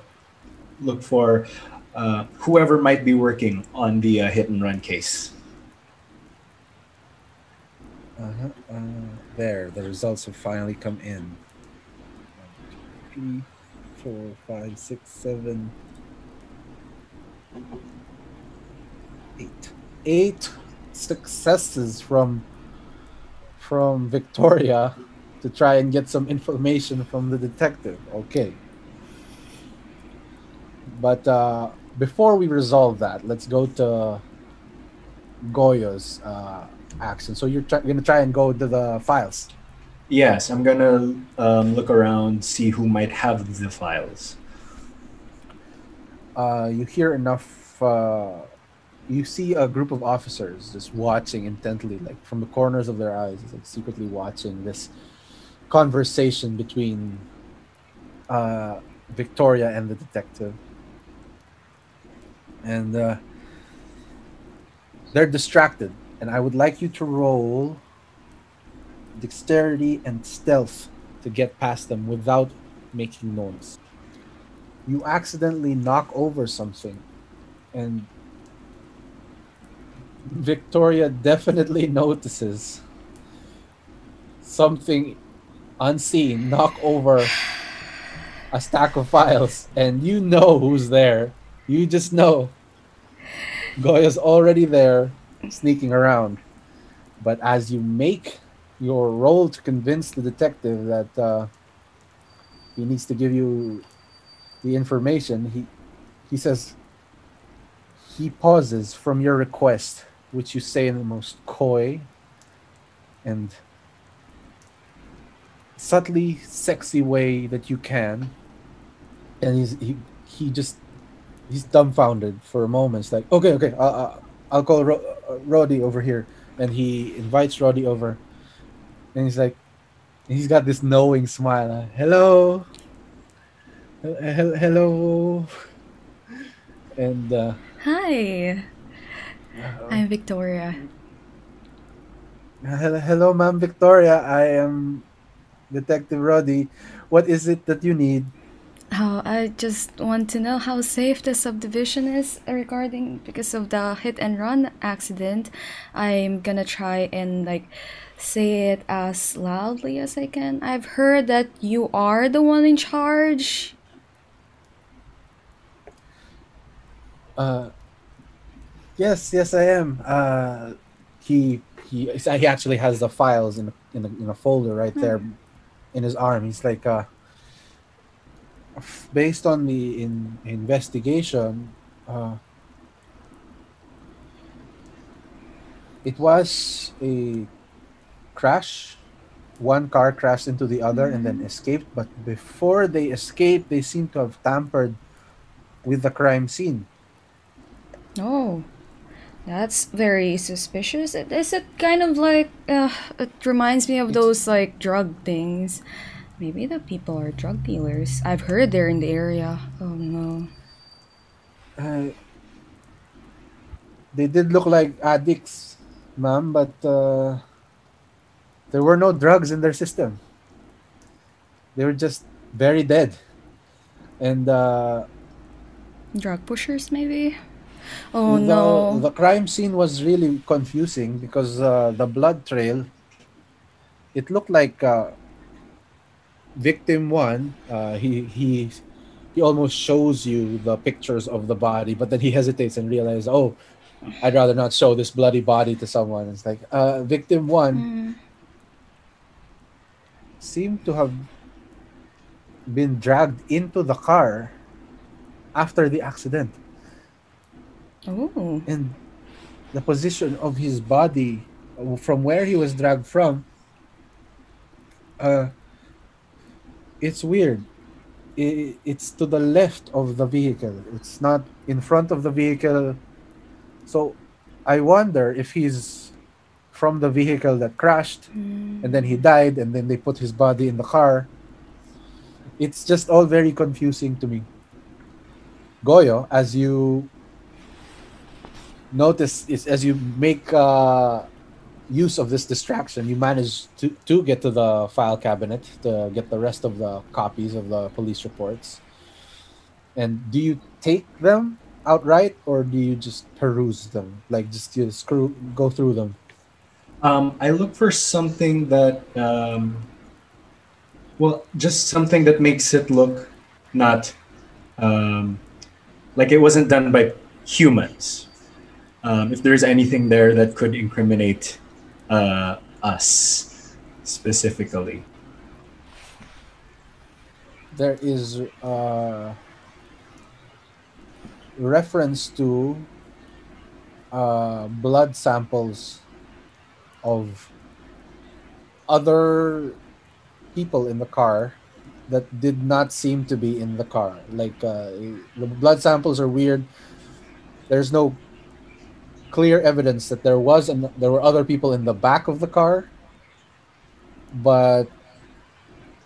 whoever might be working on the hit and run case. Uh-huh. There, the results have finally come in. 1, 2, 3, 4, 5, 6, 7, 8. 8 successes from Victoria to try and get some information from the detective. Okay. But before we resolve that, let's go to Goyo's action. So you're going to try and go to the files. Yes, I'm gonna look around, see who might have the files. You hear enough. You see a group of officers just watching intently, like from the corners of their eyes, like secretly watching this conversation between Victoria and the detective. And they're distracted. And I would like you to roll dexterity and stealth to get past them without making noise. You accidentally knock over something, and Victoria definitely notices something unseen knock over a stack of files, and you know who's there. You just know Goya's already there, sneaking around. But as you make your roll to convince the detective that he needs to give you the information, he says he pauses from your request, which you say in the most coy and subtly sexy way that you can, and he just he's dumbfounded for a moment. It's like, okay, okay, I'll call Roddy over here, and he invites Roddy over, and he's got this knowing smile. Hello, hello, and Hi, uh, I'm Victoria. hello, Ma'am Victoria. I am Detective Roddy. What is it that you need? Oh, I just want to know how safe the subdivision is regarding because of the hit and run accident. I'm gonna try and like say it as loudly as I can. I've heard that you are the one in charge. Uh, yes, yes, I am. He actually has the files in a folder right there in his arm. He's like, based on the investigation, it was a crash. One car crashed into the other and then escaped. But before they escaped, they seem to have tampered with the crime scene. Oh, that's very suspicious. Is it kind of like it reminds me of It's those like drug things. Maybe the people are drug dealers. I've heard they're in the area. Oh no. uh, they did look like addicts, ma'am, but there were no drugs in their system. They were just very dead. And Drug pushers maybe? Oh the no. crime scene was really confusing because the blood trail, it looked like victim one. He almost shows you the pictures of the body, but then he hesitates and realizes, oh, I'd rather not show this bloody body to someone. It's like victim one Mm. seemed to have been dragged into the car after the accident, Oh. and the position of his body from where he was dragged from, uh, it's weird. It's to the left of the vehicle. It's not in front of the vehicle. So I wonder if he's from the vehicle that crashed and then he died and then they put his body in the car. It's just all very confusing to me. Goyo, as you notice, is as you make use of this distraction, you manage to get to the file cabinet to get the rest of the copies of the police reports. And do you take them outright or do you just peruse them? Like just you screw go through them? I look for something that, well, just something that makes it look not um, like it wasn't done by humans. If there's anything there that could incriminate us specifically. There is reference to blood samples of other people in the car that did not seem to be in the car. Like the blood samples are weird. There's no clear evidence that there were other people in the back of the car, but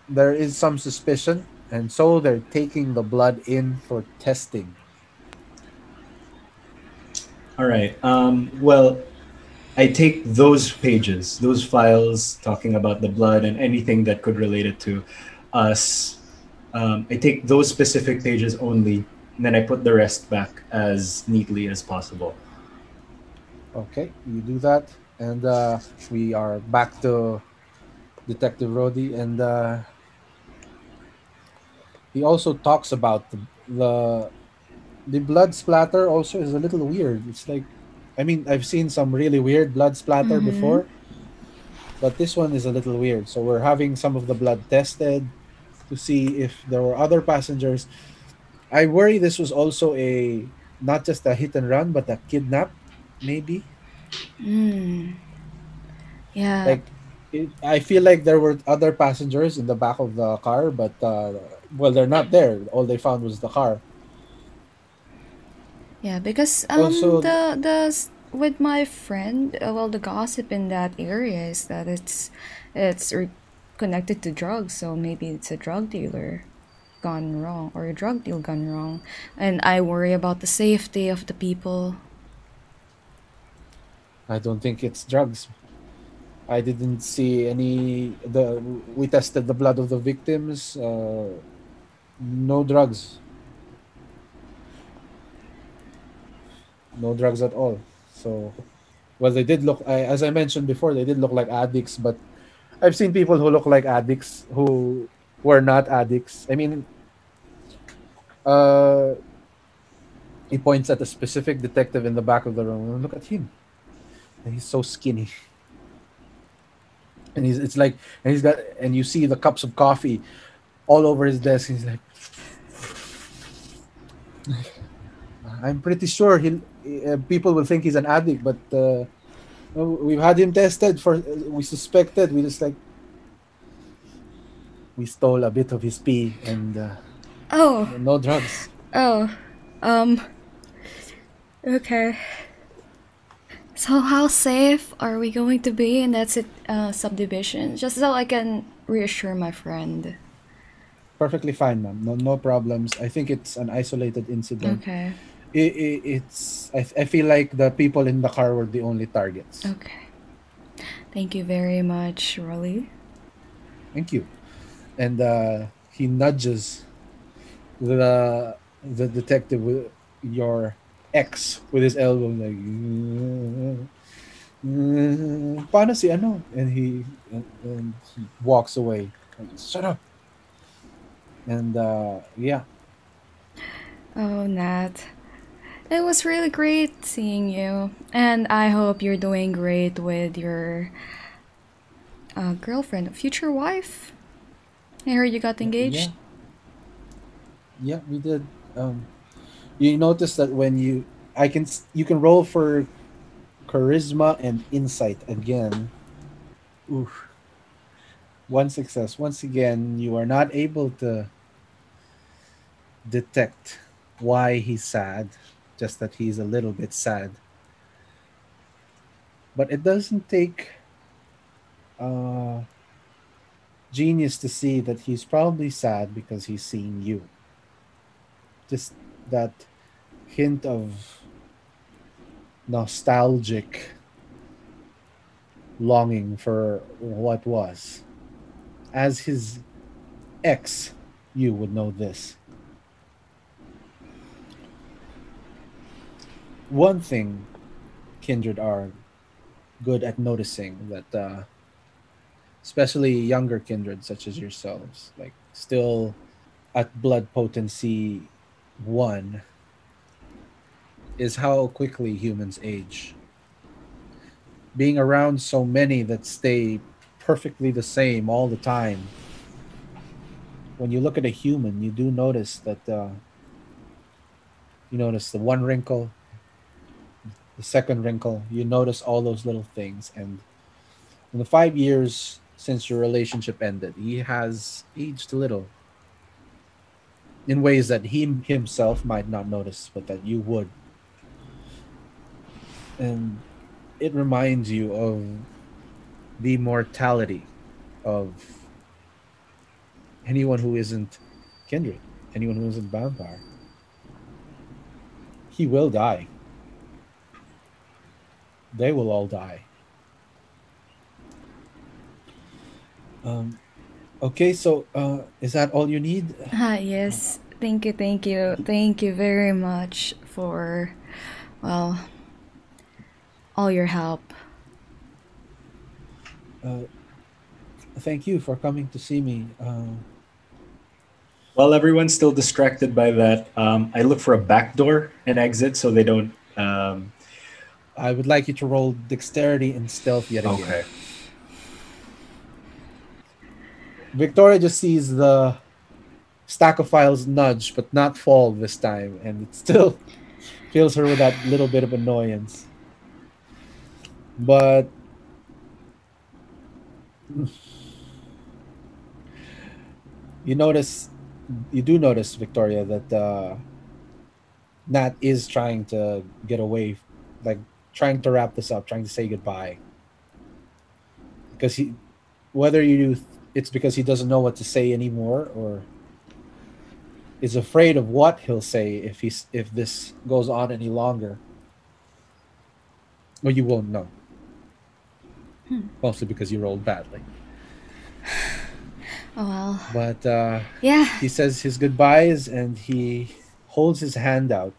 there is some suspicion, and so they're taking the blood in for testing. All right. Well, I take those pages, those files talking about the blood and anything that could relate it to us. I take those specific pages only, and then I put the rest back as neatly as possible. Okay, you do that, and we are back to Detective Rodi, and he also talks about the blood splatter. Also, is a little weird. It's like, I mean, I've seen some really weird blood splatter Mm-hmm. before, but this one is a little weird. So we're having some of the blood tested to see if there were other passengers. I worry this was also a not just a hit and run, but a kidnap, maybe. Mm. Yeah. Like, I feel like there were other passengers in the back of the car, but well, they're not there. All they found was the car. Yeah, because Also, with my friend, well, the gossip in that area is that it's connected to drugs, so maybe it's a drug dealer gone wrong or a drug deal gone wrong, and I worry about the safety of the people. I don't think it's drugs. I didn't see any. The We tested the blood of the victims. No drugs. No drugs at all. So, well, they did look. As I mentioned before, they did look like addicts. But I've seen people who look like addicts who were not addicts. I mean, uh, he points at a specific detective in the back of the room. Look at him. And he's so skinny. And he's it's like and he's got and you see the cups of coffee all over his desk. He's like, I'm pretty sure he people will think he's an addict, but we've had him tested for. We suspected. We just like we stole a bit of his pee and Oh, no drugs. oh, um, okay. So how safe are we going to be in that subdivision? Just so I can reassure my friend. Perfectly fine, ma'am. No problems. I think it's an isolated incident. Okay. I feel like the people in the car were the only targets. Okay. Thank you very much, Rolly. Thank you. And he nudges the detective with your ex with his elbow like paano si ano and he walks away like, shut up and yeah. Oh, Nat. It was really great seeing you. And I hope you're doing great with your girlfriend, future wife. I heard you got Yeah, engaged. yeah, we did. You notice that when you can roll for charisma and insight again. Oof, one success. Once again, you are not able to detect why he's sad, just that he's a little bit sad. But it doesn't take uh, genius to see that he's probably sad because he's seeing you. Just that hint of nostalgic longing for what was. As his ex, you would know this. One thing kindred are good at noticing that especially younger kindred such as yourselves, like still at blood potency one, is how quickly humans age. Being around so many that stay perfectly the same all the time, when you look at a human, you do notice that you notice the one wrinkle, the second wrinkle, you notice all those little things. And in the 5 years since your relationship ended, he has aged a little in ways that he himself might not notice, but that you would. And it reminds you of the mortality of anyone who isn't kindred, anyone who isn't vampire. He will die. They will all die. Um, okay, so is that all you need? Ah, yes. Thank you, thank you. Thank you very much for, well, all your help. Uh, Thank you for coming to see me. While everyone's still distracted by that, I look for a back door and exit so they don't. I would like you to roll dexterity and stealth yet again. Okay. Victoria just sees the stack of files nudge, but not fall this time, and it still fills her with that little bit of annoyance. But You notice, you do notice, Victoria, that Nat is trying to get away, like trying to wrap this up, trying to say goodbye, because he, whether it's because he doesn't know what to say anymore, or is afraid of what he'll say if this goes on any longer. Well, you won't know, mostly because you rolled badly. Oh well. But Yeah. he says his goodbyes and he holds his hand out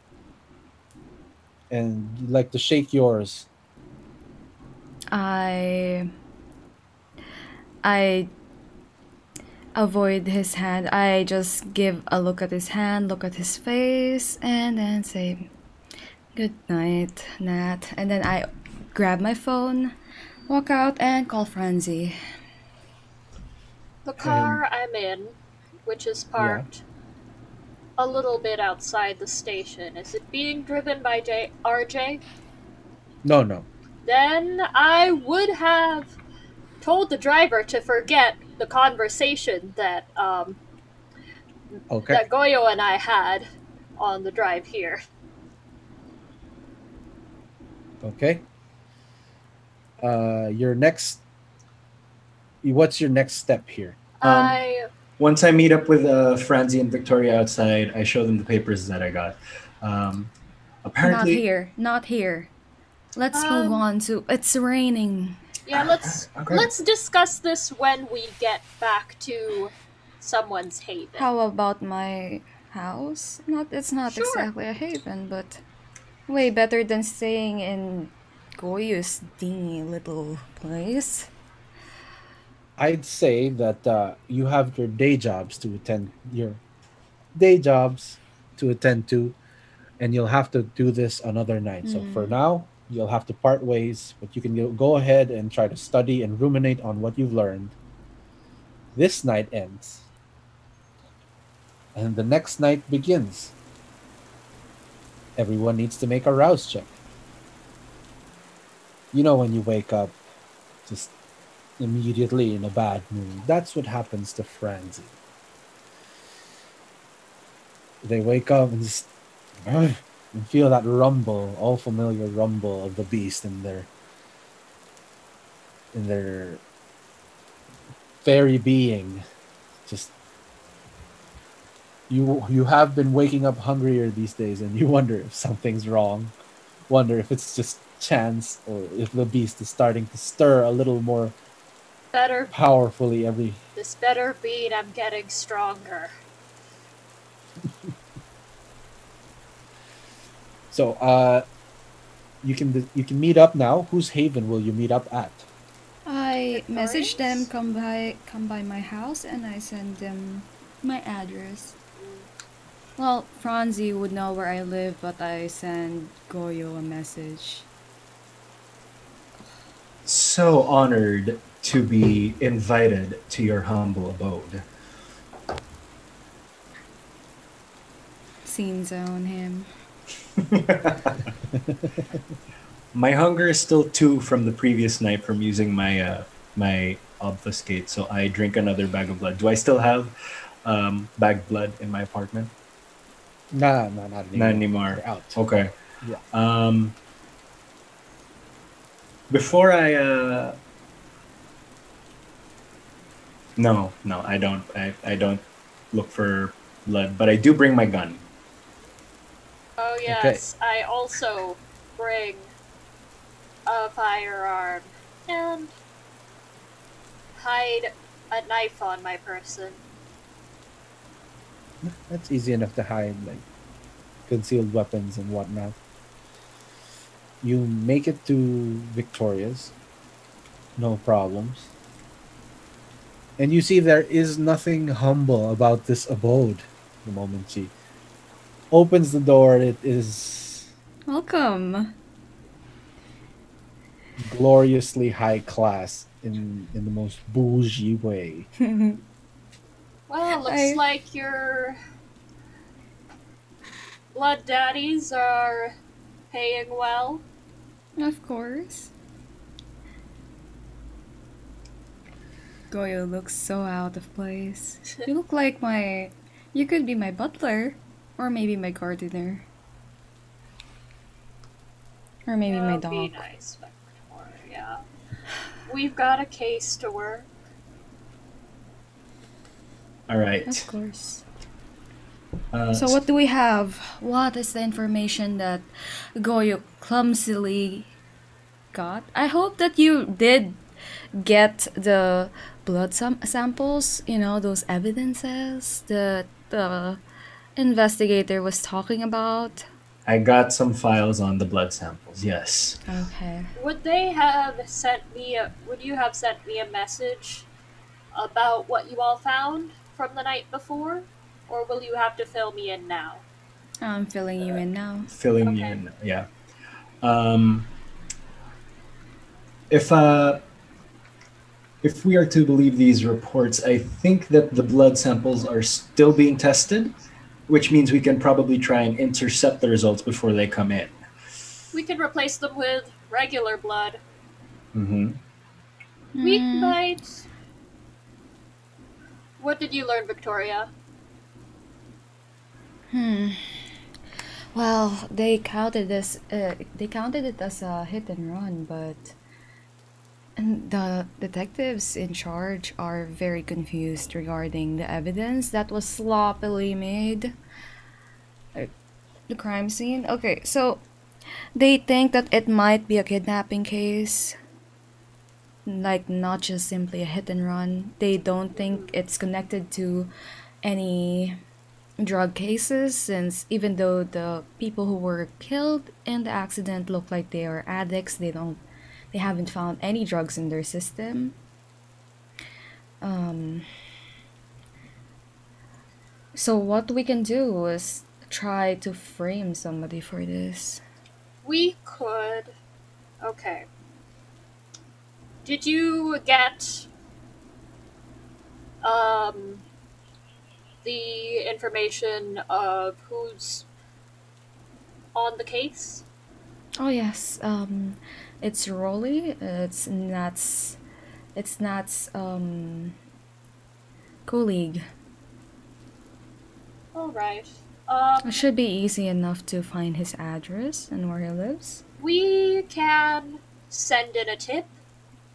and you'd like to shake yours. I I avoid his hand. I just give a look at his hand, look at his face, and then say good night, Nat. And then I grab my phone, walk out, and call Franzi. The And car I'm in, which is yeah, parked a little bit outside the station, is it being driven by RJ? no, no. Then I would have told the driver to forget the conversation Okay, that Goyo and I had on the drive here. okay. Your next, what's your next step here? Um, I Once I meet up with Franzi and Victoria outside, I show them the papers that I got. Um, Not apparently, here, not here. Let's move um on to. It's raining. yeah, okay. let's discuss this when we get back to someone's haven. How about my house? Not. It's not Sure. exactly a haven, but way better than staying in Goyu's dingy little place. I'd say that you have your day jobs to attend, your day jobs to attend to, and you'll have to do this another night. So for Hmm. now, you'll have to part ways, but you can go ahead and try to study and ruminate on what you've learned. This night ends, and the next night begins. Everyone needs to make a rouse check. You know, when you wake up just immediately in a bad mood, that's what happens to Franzi. They wake up and just and feel that rumble, all familiar rumble of the beast in their very being. Just you have been waking up hungrier these days, and you wonder if something's wrong. Wonder if it's just chance, or if the beast is starting to stir a little more Better powerfully every. this better mean I'm getting stronger. So you can meet up now. Whose haven will you meet up at? I message them Victoria's? come by my house and I send them my address. Well, Franzi would know where I live, but I send Goyo a message. so honored to be invited to your humble abode. Scene zone him. My hunger is still two from the previous night from using my obfuscate, so I drink another bag of blood. Do I still have bagged blood in my apartment? Nah, nah, not anymore. Not anymore. They're out. Okay. Yeah. Before I no, I don't. I don't look for blood, but I do bring my gun. Oh yes, I also bring a firearm and hide a knife on my person. That's easy enough to hide, like concealed weapons and whatnot. You make it to Victoria's, no problems. And you see there is nothing humble about this abode. The moment she opens the door, it is Welcome. gloriously high class in the most bougie way. Well, looks I- like your blood daddies are paying well. Of course. Goyo looks so out of place. You look like my. You could be my butler. Or maybe my gardener. Or maybe my Oh, be dog. nice, Victoria. We've got a case to work. All right. Of course. Uh, So what do we have? What is the information that Goyo clumsily got? I hope that you did get the blood samples, those evidences that the investigator was talking about. I got some files on the blood samples. Yes. Okay. Would they have sent me a? Would you have sent me a message about what you all found from the night before, or will you have to fill me in now? I'm filling you in now. Filling Okay. in. Yeah. If we are to believe these reports, I think that the blood samples are still being tested, which means we can probably try and intercept the results before they come in. We could replace them with regular blood. Mm-hmm. We Mm, might. What did you learn, Victoria? Well, they counted this. They counted it as a hit and run, but the detectives in charge are very confused regarding the evidence that was sloppily made. The crime scene. Okay, so they think that it might be a kidnapping case, like not just simply a hit and run. They don't think it's connected to any drug cases, since even though the people who were killed in the accident look like they are addicts, they haven't found any drugs in their system. So what we can do is try to frame somebody for this. We could. Okay. Did you get the information of who's on the case? Oh yes, it's Rolly. It's Nat's colleague. All right. It should be easy enough to find his address and where he lives. We can send in a tip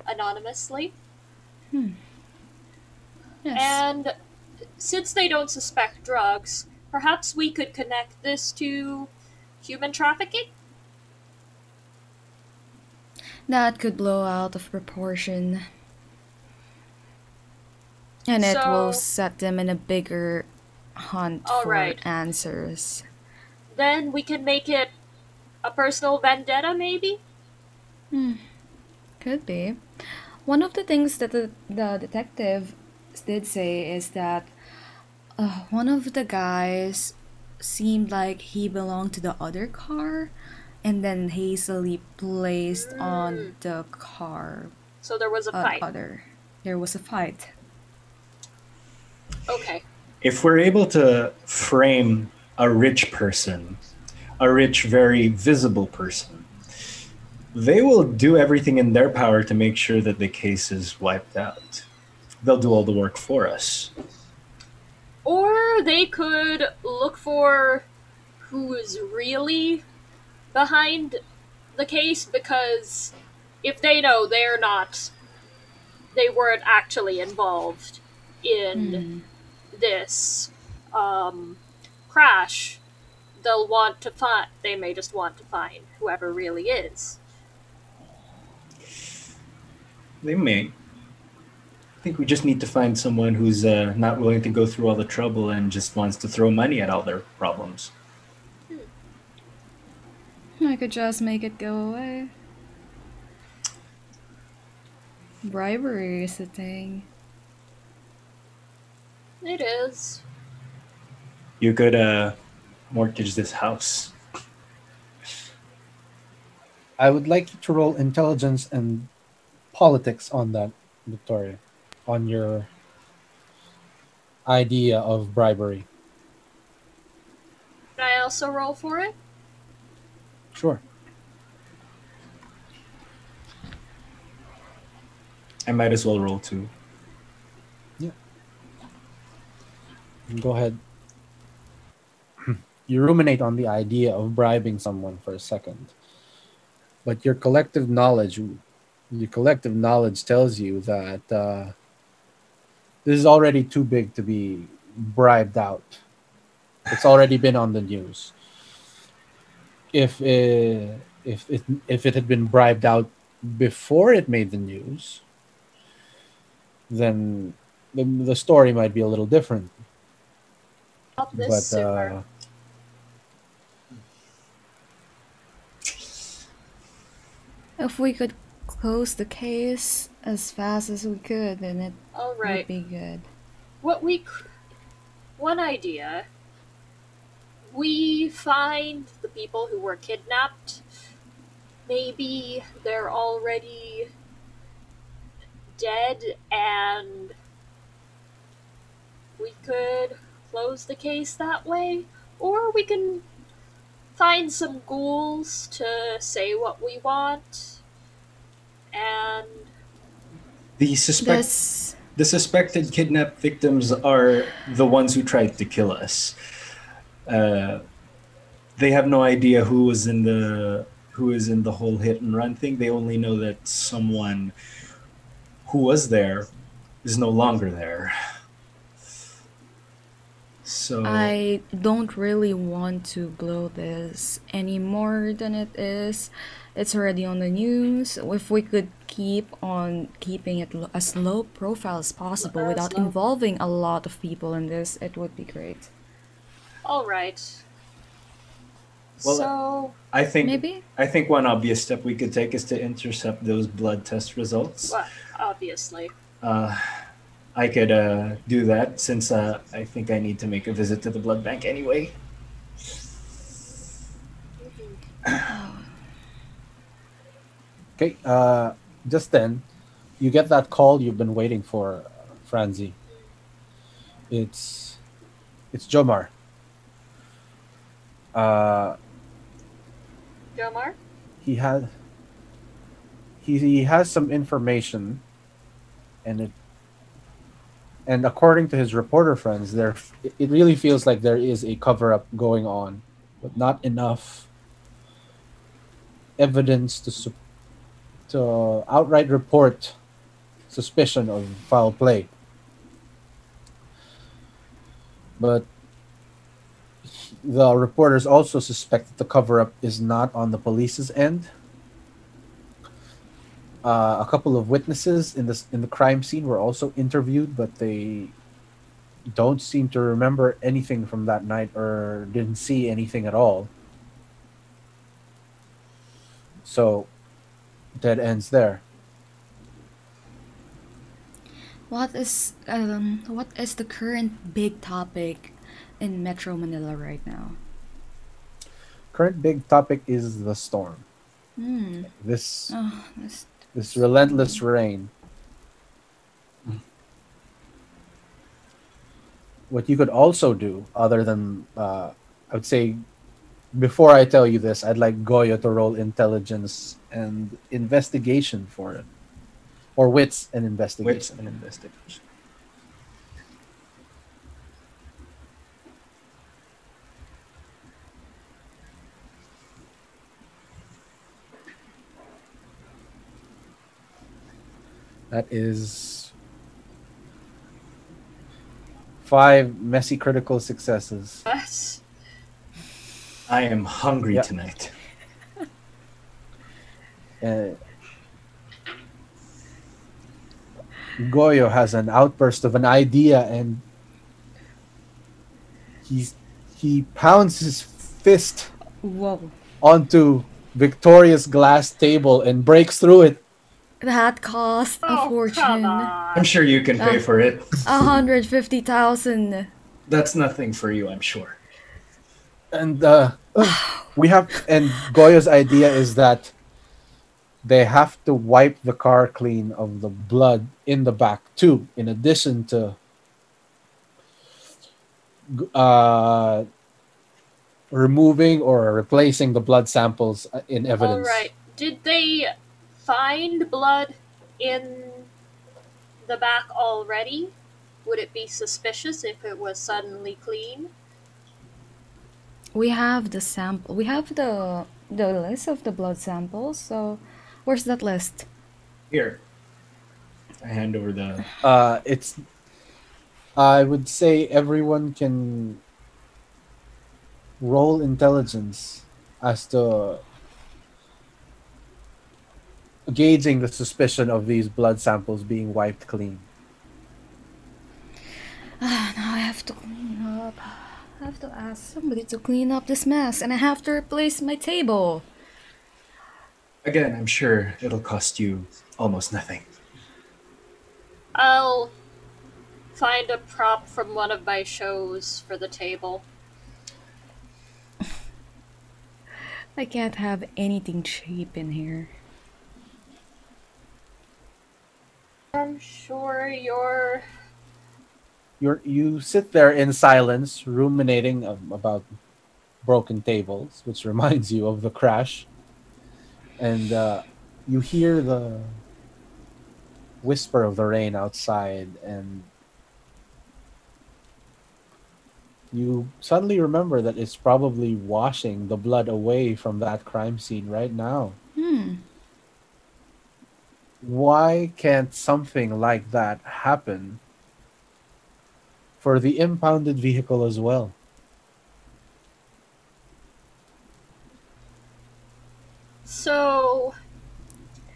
anonymously, Yes. and since they don't suspect drugs, perhaps we could connect this to human trafficking? That could blow out of proportion. And it will So- set them in a bigger hunt All for right. answers. Then we can make it a personal vendetta, maybe? Could be. One of the things that the detective did say is that one of the guys seemed like he belonged to the other car and then hastily placed on the car So there was a fight. other. There was a fight. Okay. If we're able to frame a rich person, a rich, very visible person, they will do everything in their power to make sure that the case is wiped out. They'll do all the work for us. Or they could look for who is really behind the case, because if they know they weren't actually involved in this crash, they may just want to find whoever really is. They may. I think we just need to find someone who's not willing to go through all the trouble and just wants to throw money at all their problems. I could just make it go away. Bribery is the thing. It is. You could mortgage this house. I would like you to roll intelligence and politics on that, Victoria, on your idea of bribery. Can I also roll for it? Sure. I might as well roll too. Go ahead. You ruminate on the idea of bribing someone for a second, but your collective knowledge tells you that this is already too big to be bribed out. It's already been on the news. If it had been bribed out before it made the news, then the story might be a little different. Not this But sooner. If we could close the case as fast as we could, then it All would right. be good. What we one idea. We find the people who were kidnapped. Maybe they're already dead and we could close the case that way. Or we can find some ghouls to say what we want. And The This suspected kidnapped victims are the ones who tried to kill us. Uh, they have no idea who is in the whole hit and run thing. They only know that someone who was there is no longer there. So I don't really want to blow this any more than it is. It's already on the news. If we could keep on keeping it as low profile as possible without slow. involving a lot of people in this, it would be great. alright. Well, So Maybe? I think one obvious step we could take is to intercept those blood test results. well, obviously. I could do that since I think I need to make a visit to the blood bank anyway. okay, just then, you get that call you've been waiting for, Franzi. It's it's Jomar. Uh, Jomar? he had he has some information, and according to his reporter friends, it really feels like there is a cover up going on, but not enough evidence to outright report suspicion of foul play. But the reporters also suspect that the cover up is not on the police's end. A couple of witnesses in the crime scene were also interviewed, but they don't seem to remember anything from that night or didn't see anything at all. So dead ends there. What is the current big topic in Metro Manila right now? Current big topic is the storm. Hmm. This Oh, this this relentless rain. What you could also do, other than I would say, before I tell you this, I'd like Goyo to roll intelligence and investigation for it, or wits and Wits investigation. and investigation. That is five messy critical successes. What? I am hungry Yeah. tonight. Uh, Goyo has an outburst of an idea, and he's he pounds his fist Whoa. onto Victoria's glass table and breaks through it. That cost a Oh, come fortune. on. I'm sure you can pay for it. 150,000. That's nothing for you, I'm sure. And Goyo's idea is that they have to wipe the car clean of the blood in the back too, in addition to uh, removing or replacing the blood samples in evidence. Alright. Did they find blood in the back already? Would it be suspicious if it was suddenly clean? We have the sample. We have the list of the blood samples. So, where's that list? Here, I hand over the. It's. I would say everyone can roll intelligence as to gauging the suspicion of these blood samples being wiped clean. Now I have to clean up. I have to ask somebody to clean up this mess, and I have to replace my table. Again, I'm sure it'll cost you almost nothing. I'll find a prop from one of my shows for the table. I can't have anything cheap in here. I'm sure You sit there in silence, ruminating about broken tables, which reminds you of the crash, and you hear the whisper of the rain outside, and you suddenly remember that it's probably washing the blood away from that crime scene right now. Why can't something like that happen for the impounded vehicle as well? So,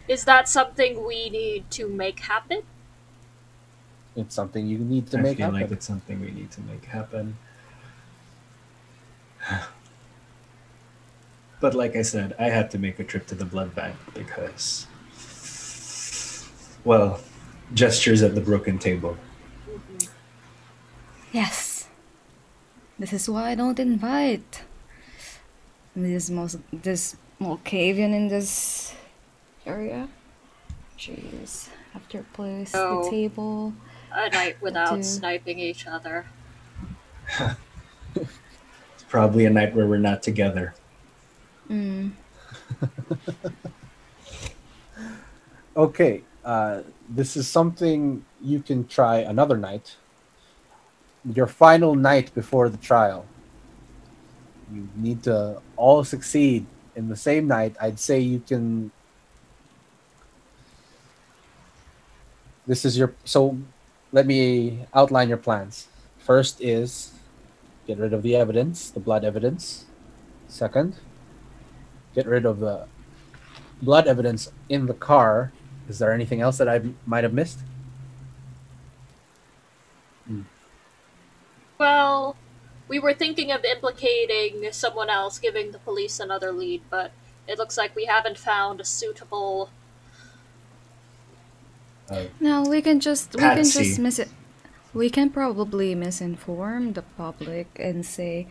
is that something we need to make happen? It's something you need to I make feel happen. like it's something we need to make happen. But like I said, I had to make a trip to the blood bank because, well, gestures at the broken table. Yes. This is why I don't invite this Malkavian in this area. Jeez. Have to replace the Oh. table. A night without do. sniping each other. It's probably a night where we're not together. Okay, this is something you can try another night. Your final night before the trial. You need to all succeed in the same night. I'd say you can. This is your. So let me outline your plans. First is get rid of the evidence, the blood evidence. Second, get rid of the blood evidence in the car. Is there anything else that I might have missed? Well, we were thinking of implicating someone else, giving the police another lead, but it looks like we haven't found a suitable. No, we can just Patsy. miss it. We can probably misinform the public and say,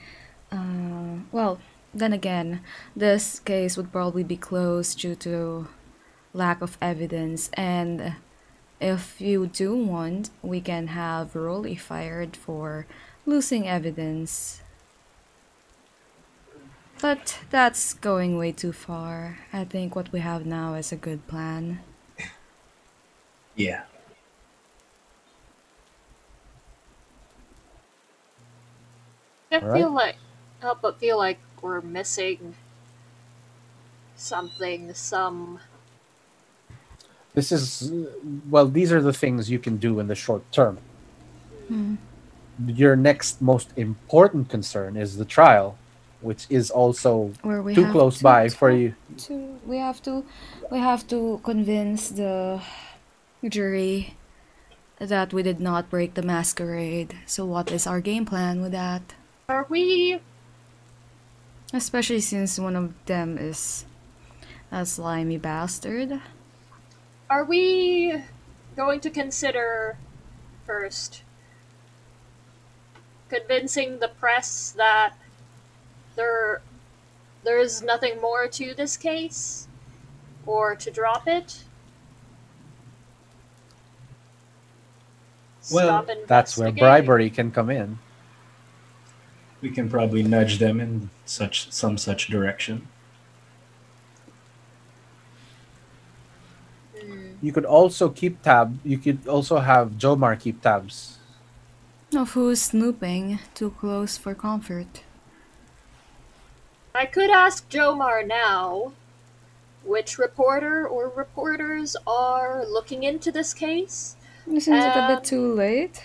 well, then again, this case would probably be closed due to lack of evidence, and if you do want, we can have Rolly fired for losing evidence. But that's going way too far. I think what we have now is a good plan. Yeah. I All right. feel like, help but feel like we're missing something, some. This is, well, these are the things you can do in the short term. Your next most important concern is the trial, which is also Where we too have close to by for talk you. we have to convince the jury that we did not break the masquerade. So what is our game plan with that? Are we. Especially since one of them is a slimy bastard. Are we going to consider first convincing the press that there's nothing more to this case, or to drop it? Well, Stop That's where investigating? bribery can come in. We can probably nudge them in some such direction. You could also keep tab. You could also have Jomar keep tabs Of who's snooping too close for comfort. I could ask Jomar now which reporter or reporters are looking into this case. Isn't it a bit too late?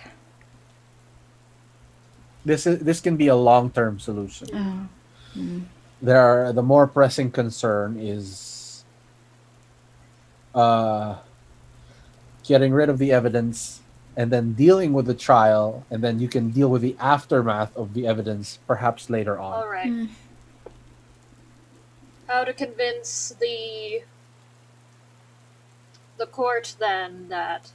This can be a long-term solution. Oh. The more pressing concern is getting rid of the evidence and then dealing with the trial, and then you can deal with the aftermath of the evidence perhaps later on. All right. How to convince the court then that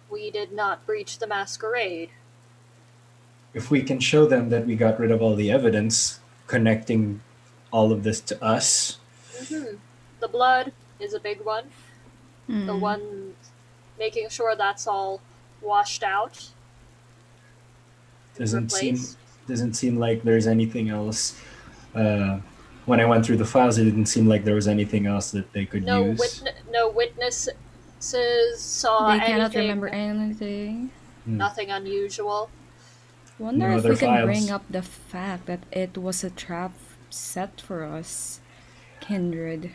we did not breach the masquerade? If we can show them that we got rid of all the evidence connecting all of this to us. Mm-hmm. The blood is a big one. The one making sure that's all washed out. Doesn't seem like there's anything else. When I went through the files, it didn't seem like there was anything else that they could use. No witnesses saw They anything. cannot remember anything. Nothing unusual. Wonder No if other we can files. bring up the fact that it was a trap set for us, Kindred.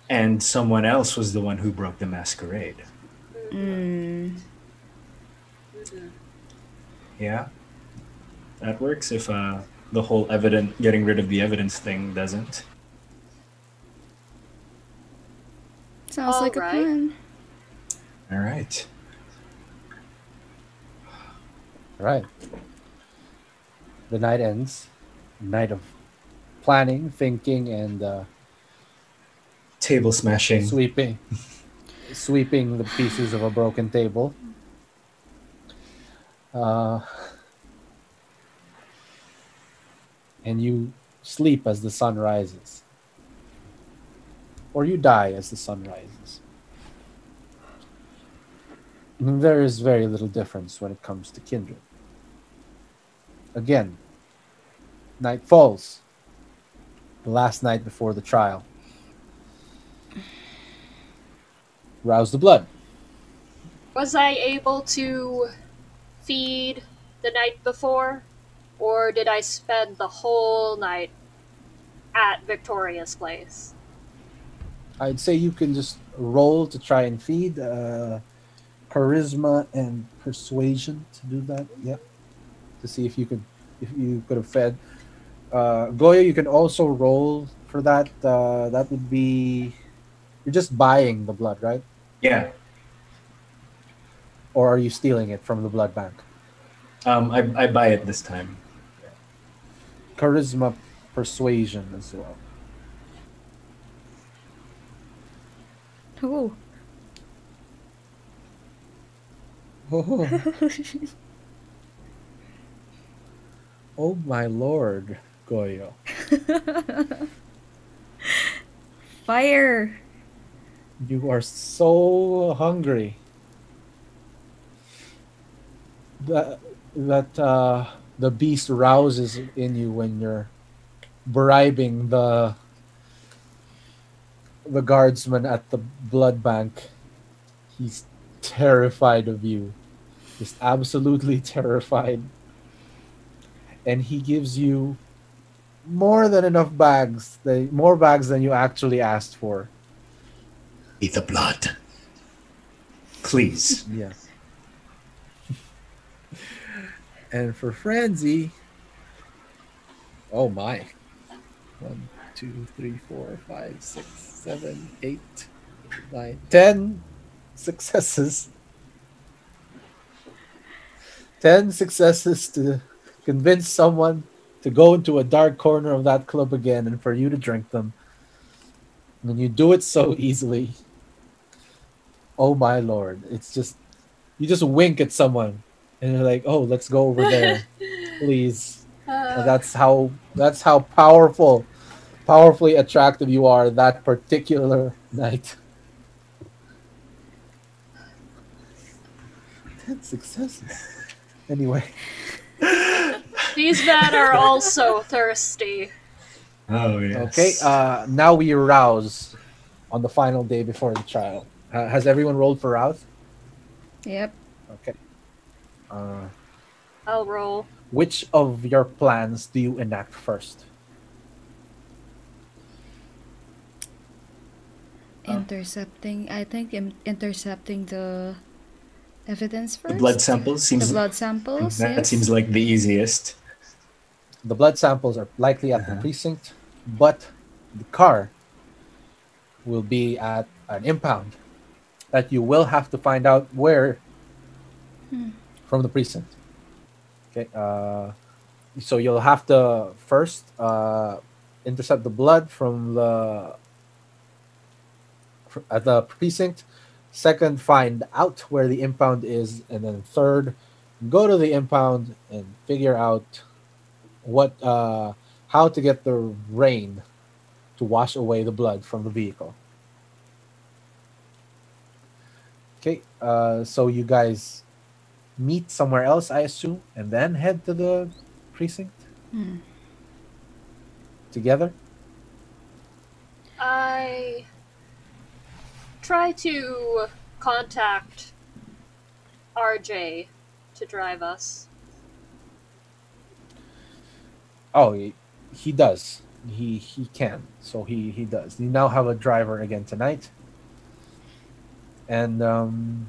And someone else was the one who broke the masquerade. Yeah, that works if the whole getting rid of the evidence thing doesn't. Sounds like a Alright. plan. All right. Right. The night ends. Night of planning, thinking, and Table smashing. sweeping the pieces of a broken table. And you sleep as the sun rises. Or you die as the sun rises. And there is very little difference when it comes to Kindred. Again, night falls. The last night before the trial. Rouse the blood. Was I able to feed the night before? Or did I spend the whole night at Victoria's place? I'd say you can just roll to try and feed. Charisma and persuasion to do that. Yep. To see if you could have fed. Goya, you can also roll for that. That would be, you're just buying the blood, right? Yeah. Or are you stealing it from the blood bank? I buy it this time. Charisma, persuasion as well. Oh. Oh my lord, Goyo. Fire! You are so hungry. The beast rouses in you when you're bribing the guardsman at the blood bank. He's terrified of you. Just absolutely terrified. And he gives you more than enough bags. More bags than you actually asked for. Eat the blood. Please. Yes. And for Franzi, oh my. 1, 2, 3, 4, 5, 6, 7, 8, 9, 10 successes. 10 successes to convince someone to go into a dark corner of that club again and for you to drink them. And you do it so easily. Oh my lord. It's just, you just wink at someone and you're like, oh, let's go over there. Please. And that's how powerfully attractive you are that particular night. 10 successes. Anyway. These men are also thirsty. Oh, yes. Okay, now we rouse on the final day before the trial. Has everyone rolled for rouse? Yep. Okay. Uh, I'll roll. which of your plans do you enact first? Intercepting, I think intercepting the evidence The blood first. samples The seems blood samples, that yes. seems like the easiest. The blood samples are likely at the Uh-huh. precinct, but the car will be at an impound that you will have to find out where from the precinct. Okay. So you'll have to first intercept the blood from at the precinct. Second, find out where the impound is, and then third, go to the impound and figure out what how to get the rain to wash away the blood from the vehicle. Okay. So you guys meet somewhere else, I assume, and then head to the precinct together. I try to contact RJ to drive us. Oh, he does. He can. So he does. You now have a driver again tonight, and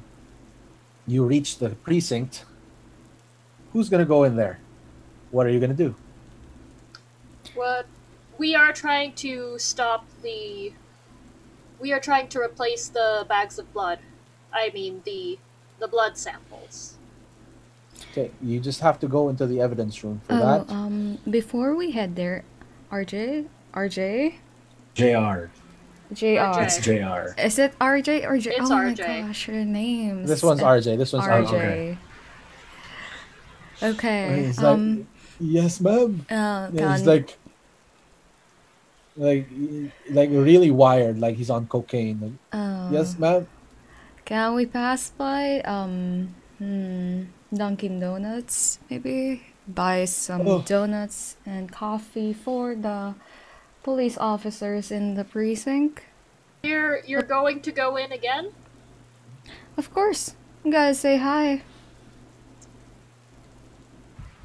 you reach the precinct. Who's gonna go in there? What are you gonna do? What we are trying to stop the. We are trying to replace the bags of blood. I mean the blood samples. Okay, you just have to go into the evidence room for Oh, that. before we head there, RJ, JR. JR. It's JR. Is it RJ or J? It's Oh RJ. my gosh, your names. This one's RJ. This one's RJ. RJ. Okay. He's like, yes, ma'am. Yeah, he's Can like like really wired, like he's on cocaine. Like, yes, ma'am. can we pass by Dunkin' Donuts maybe? Buy some Oh, donuts and coffee for the police officers in the precinct. You're going to go in again? Of course. You gotta say hi.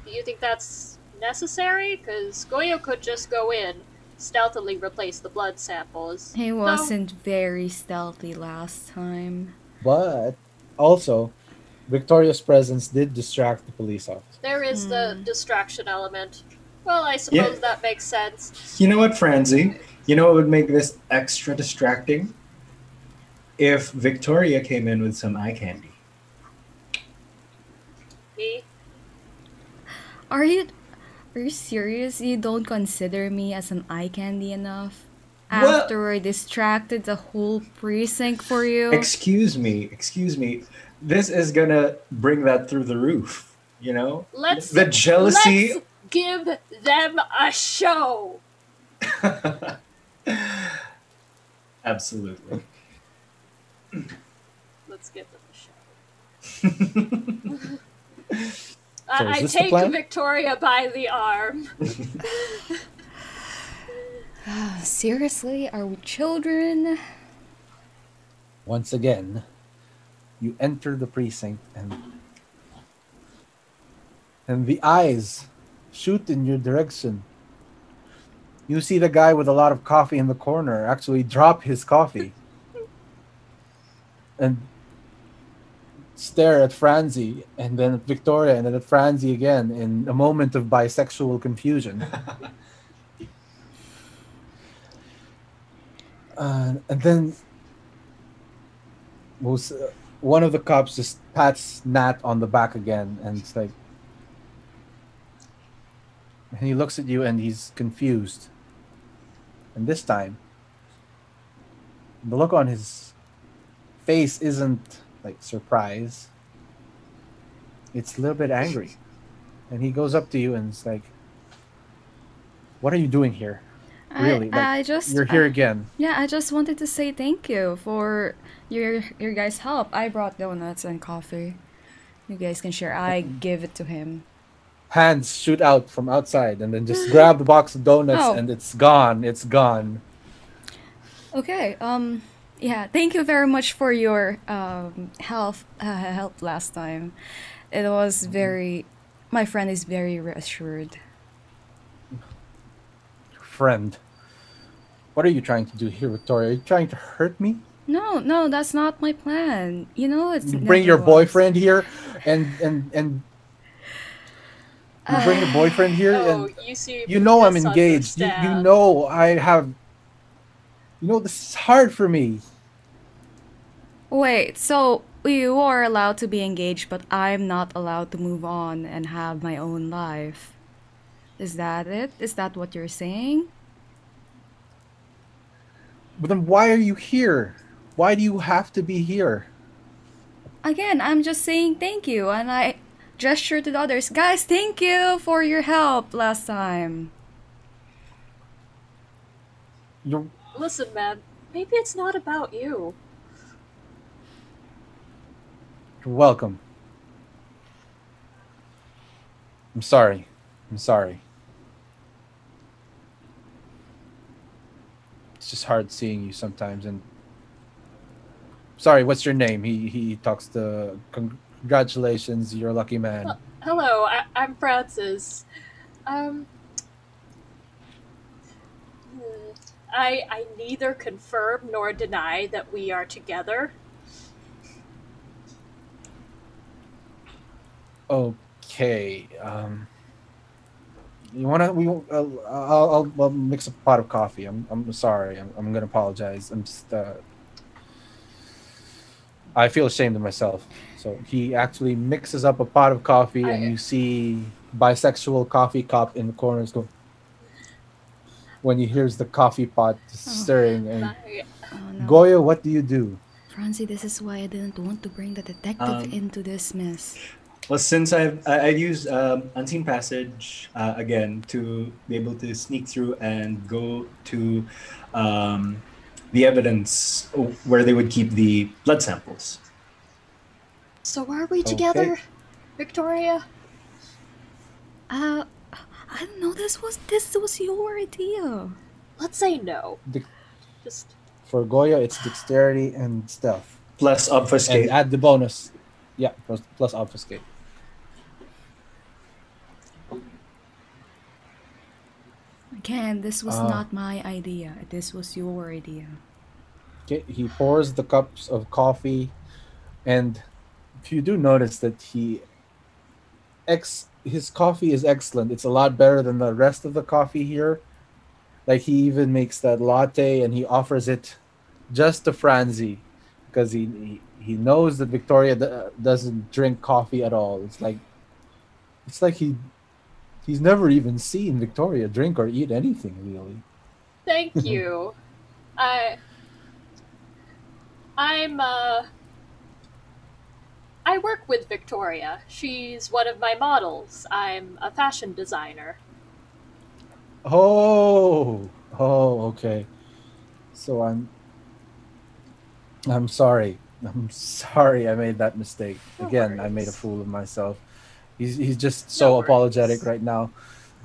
Do you think that's necessary? Because Goyo could just go in, stealthily replace the blood samples. He wasn't very stealthy last time. but also, Victoria's presence did distract the police officer. There is the distraction element. Well, I suppose that makes sense. You know what, Franzi? You know what would make this extra distracting? If Victoria came in with some eye candy. Me? Are you serious? You don't consider me as an eye candy enough? Well- After I distracted the whole precinct for you? Excuse me. This is gonna bring that through the roof. You know? Let's The jealousy. Let's give them a show. Absolutely. Let's give them a show. So is I this the take plan? Victoria by the arm. Seriously? Are we children? Once again, you enter the precinct and the eyes shoot in your direction. You see the guy with a lot of coffee in the corner actually drop his coffee and stare at Franzi, and then at Victoria, and then at Franzi again in a moment of bisexual confusion. And then one of the cops just pats Nat on the back again, and it's like, and he looks at you and he's confused. And this time, the look on his face isn't like surprise. It's a little bit angry. And he goes up to you and it's like, what are you doing here? Really? I just You're here again. Yeah, I just wanted to say thank you for your guys' help. I brought donuts and coffee. You guys can share. I give it to him. Hands shoot out from outside and then just grab the box of donuts Oh. and it's gone. It's gone. Okay. Yeah. Thank you very much for your help last time. it was very. My friend is very reassured. Friend, what are you trying to do here, Victoria? Are you trying to hurt me? No, no, that's not my plan. You know, it's You bring never your was. boyfriend here, and you bring your boyfriend here, Oh, and you seem you to know I'm engaged. You misunderstand. know I have. You know this is hard for me. Wait, so you are allowed to be engaged, but I'm not allowed to move on and have my own life. Is that it? Is that what you're saying? But then why are you here? Why do you have to be here? Again, I'm just saying thank you, and I gesture to the others. Guys, thank you for your help last time. You're Listen, man, maybe it's not about you. welcome. I'm sorry. I'm sorry. It's just hard seeing you sometimes. And sorry, what's your name? He talks to. Congratulations, you're a lucky man. Hello, I'm Francis. Um, hmm, I neither confirm nor deny that we are together. Okay. You wanna? I'll mix a pot of coffee. I'm sorry. I'm gonna apologize. I'm just. I feel ashamed of myself. So he actually mixes up a pot of coffee, and I you see bisexual coffee cup in the corners go when he hears the coffee pot Oh, stirring. And my oh no. Goyo, what do you do? Francie, this is why I didn't want to bring the detective Um, into this mess. well, since I've used unseen passage again to be able to sneak through and go to um, the evidence where they would keep the blood samples. So are we Okay. together, Victoria? Uh, I don't know. This was your idea. Let's say no. Dic- Just for Goyo, it's dexterity and stealth, Plus and obfuscate. add the bonus. Yeah, plus obfuscate. Again, this was Uh, not my idea. This was your idea. okay. He pours the cups of coffee, and if you do notice that his coffee is excellent. It's a lot better than the rest of the coffee here. Like he even makes that latte, and he offers it just to Franzi because he knows that Victoria doesn't drink coffee at all. It's like he's never even seen Victoria drink or eat anything really. thank you. I I'm I work with Victoria. She's one of my models. I'm a fashion designer. Oh, okay. So I'm sorry. I'm sorry I made that mistake. No Again, I made a worries. fool of myself. He's just No so apologetic worries. right now.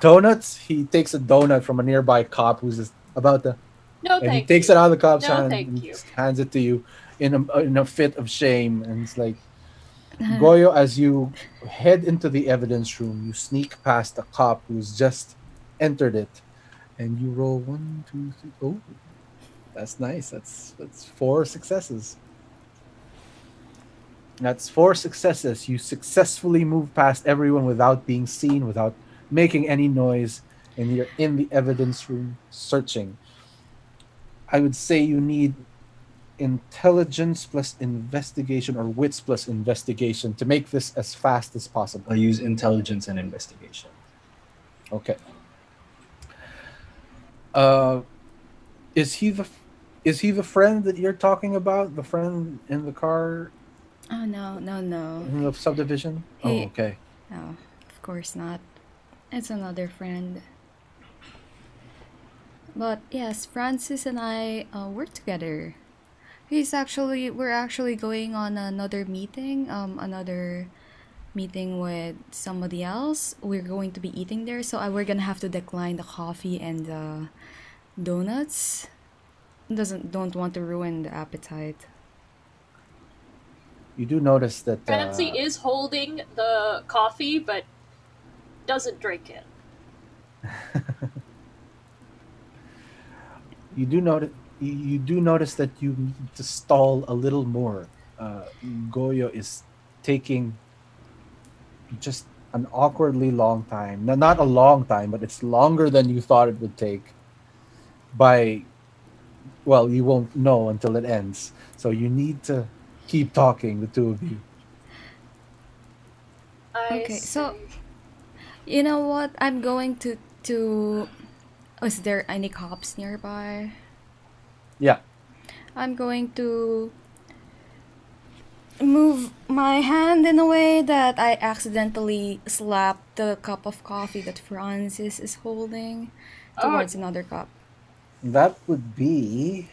Donuts, he takes a donut from a nearby cop who's just about to No and he thank takes it you. out of the cop's No hand thank and you. hands it to you in a fit of shame. And it's like, Goyo, as you head into the evidence room, you sneak past a cop who's just entered it, and you roll one, two, three. Oh, that's nice. That's four successes. That's four successes. You successfully move past everyone without being seen, without making any noise, and you're in the evidence room searching. I would say you need intelligence plus investigation or wits plus investigation to make this as fast as I'll possible. use intelligence and investigation. Okay. Uh, is he the is he the friend that you're talking about? The friend in the car Oh no, no, no. in the subdivision? Oh, He. okay. No, of course not. It's another friend. But yes, Francis and I work together. We're actually going on another meeting, another meeting with somebody else. We're going to be eating there, so we're gonna have to decline the coffee and the donuts. Don't want to ruin the appetite. You do notice that Ramsey is holding the coffee, but doesn't drink it. you do notice you do notice that you need to stall a little more. Goyo is taking just an awkwardly long time. No, not a long time, but it's longer than you thought it would take. By well, you won't know until it ends. So you need to keep talking, the two of you. I Okay, see. so you know what? I'm going to. Is there any cops nearby? Yeah. I'm going to move my hand in a way that I accidentally slap the cup of coffee that Francis is holding Oh, towards another cup. That would be.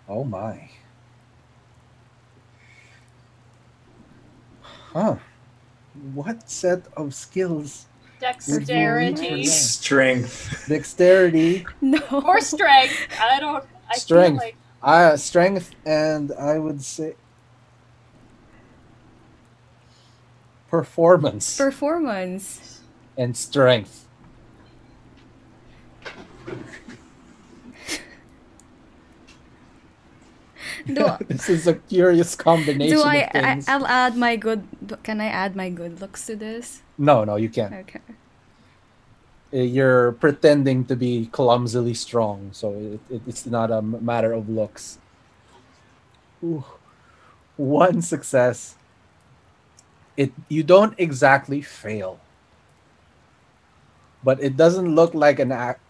Oh my. Huh. What set of skills? dexterity. Yeah. Strength. Dexterity, No. Or strength. I don't. I strength. feel like Strength, and I would say performance Performance. and strength. Do This is a curious combination do of I things. I'll add my good. Can I add my good looks to this? No, you can't. Okay. You're pretending to be clumsily strong, so it's not a matter of looks. Ooh, one success. You don't exactly fail, but it doesn't look like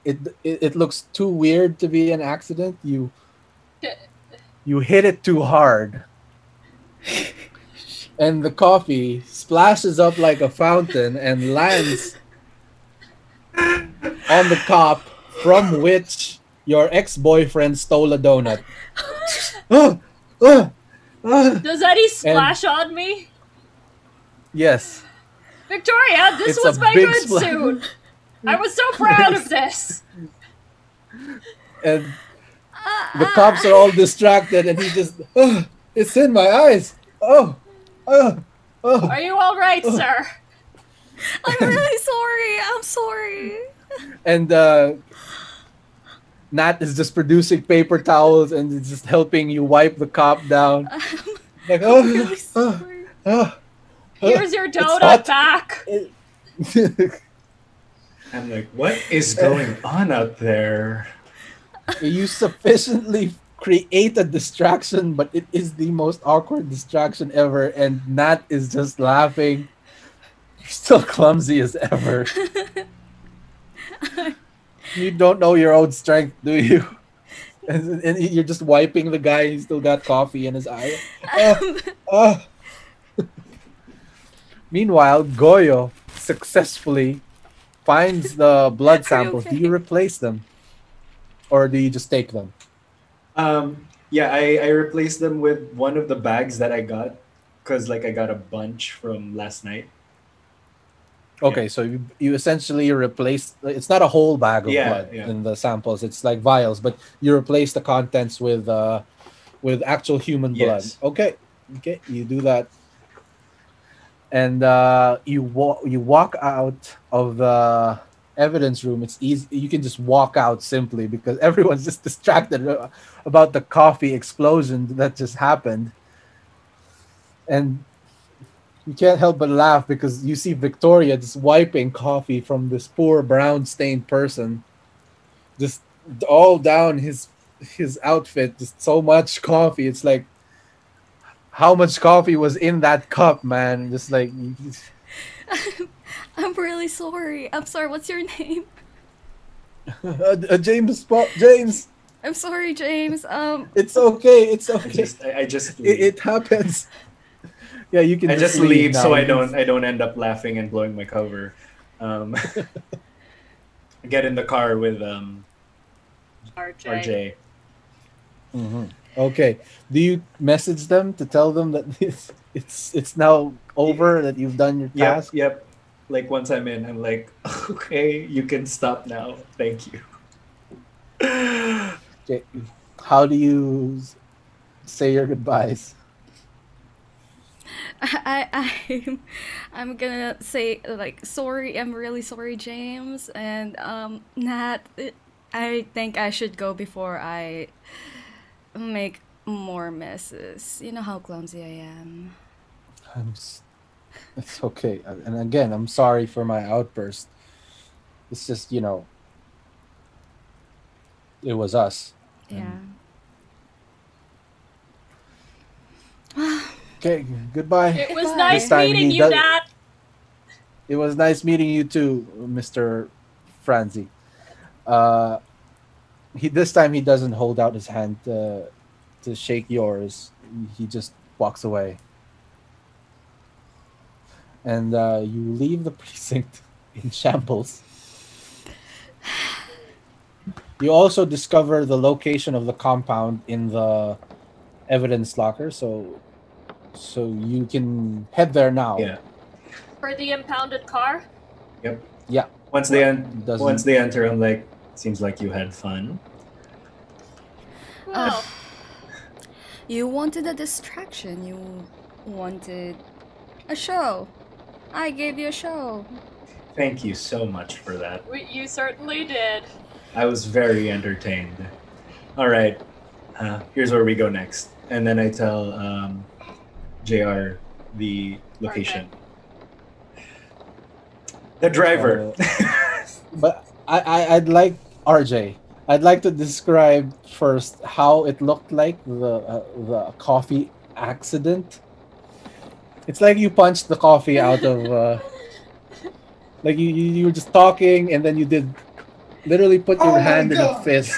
it looks too weird to be an accident. You hit it too hard, and the coffee splashes up like a fountain and lands on the cup from which your ex-boyfriend stole a donut. Ah, ah, ah. Does Eddie splash on me? Yes. Victoria, this It's was a my big good splash. suit. I was so proud of this. And the cops are all distracted, and he just, oh, it's in my eyes. Oh, oh, oh. Are you all right, sir? I'm really sorry. I'm sorry. And Nat is just producing paper towels and is just helping you wipe the cop down. Like, oh, I'm really oh, sorry. oh. Here's your It's donut hot. back. I'm like, what is going on out there? You sufficiently create a distraction, but it is the most awkward distraction ever, and Nat is just laughing. You're still clumsy as ever. You don't know your own strength, do you? And you're just wiping the guy. He's still got coffee in his eye. Oh, oh. Meanwhile, Goyo successfully finds the blood Are you samples. Do you okay? replace them, or do you just take them? Yeah, I replaced them with one of the bags that I got because like I got a bunch from last night. Okay, so you essentially replace. It's not a whole bag of Yeah, blood yeah. in the samples. It's like vials, but you replace the contents with actual human blood. Yes. Okay, you do that, and you walk out of the evidence room. It's easy. You can just walk out simply because everyone's just distracted about the coffee explosion that just happened, and you can't help but laugh because you see Victoria just wiping coffee from this poor brown stained person, just all down his outfit. Just so much coffee. It's like, how much coffee was in that cup, man? Just like I'm really sorry. I'm sorry. What's your name? James. I'm sorry, James. It's okay. It's okay. I just It happens. Yeah, you can. I just leave now. so I don't end up laughing and blowing my cover. Get in the car with RJ. RJ. Mhm. Okay. Do you message them to tell them that it's now over, that you've done your Yep, task? yep. Like once I'm in, I'm like, okay, you can stop now. Thank you. Okay. How do you say your goodbyes? I'm gonna say like sorry. I'm really sorry, James, and Nat. I think I should go before I make more messes. You know how clumsy I am. I'm s- it's okay. And again, I'm sorry for my outburst. It's just, it was us. Yeah. And okay, goodbye. It was Goodbye. This nice time meeting he you, does. Nat. It was nice meeting you too, Mr. Franzi. Uh, this time he doesn't hold out his hand to shake yours. He just walks away, and you leave the precinct in shambles. You also discover the location of the compound in the evidence locker, so you can head there now. Yeah. For the impounded car? Yep. Yeah. Once Doesn't they enter, I'm like, seems like you had fun. Well, You wanted a distraction. You wanted a show. I gave you a show. Thank you so much for that. you certainly did. I was very entertained. All right, here's where we go next. And then I tell JR the location. The driver. but I'd like RJ. I'd like to describe first how it looked like the coffee accident. It's like you punched the coffee out of like you were just talking and then you did literally put your hand in a fist.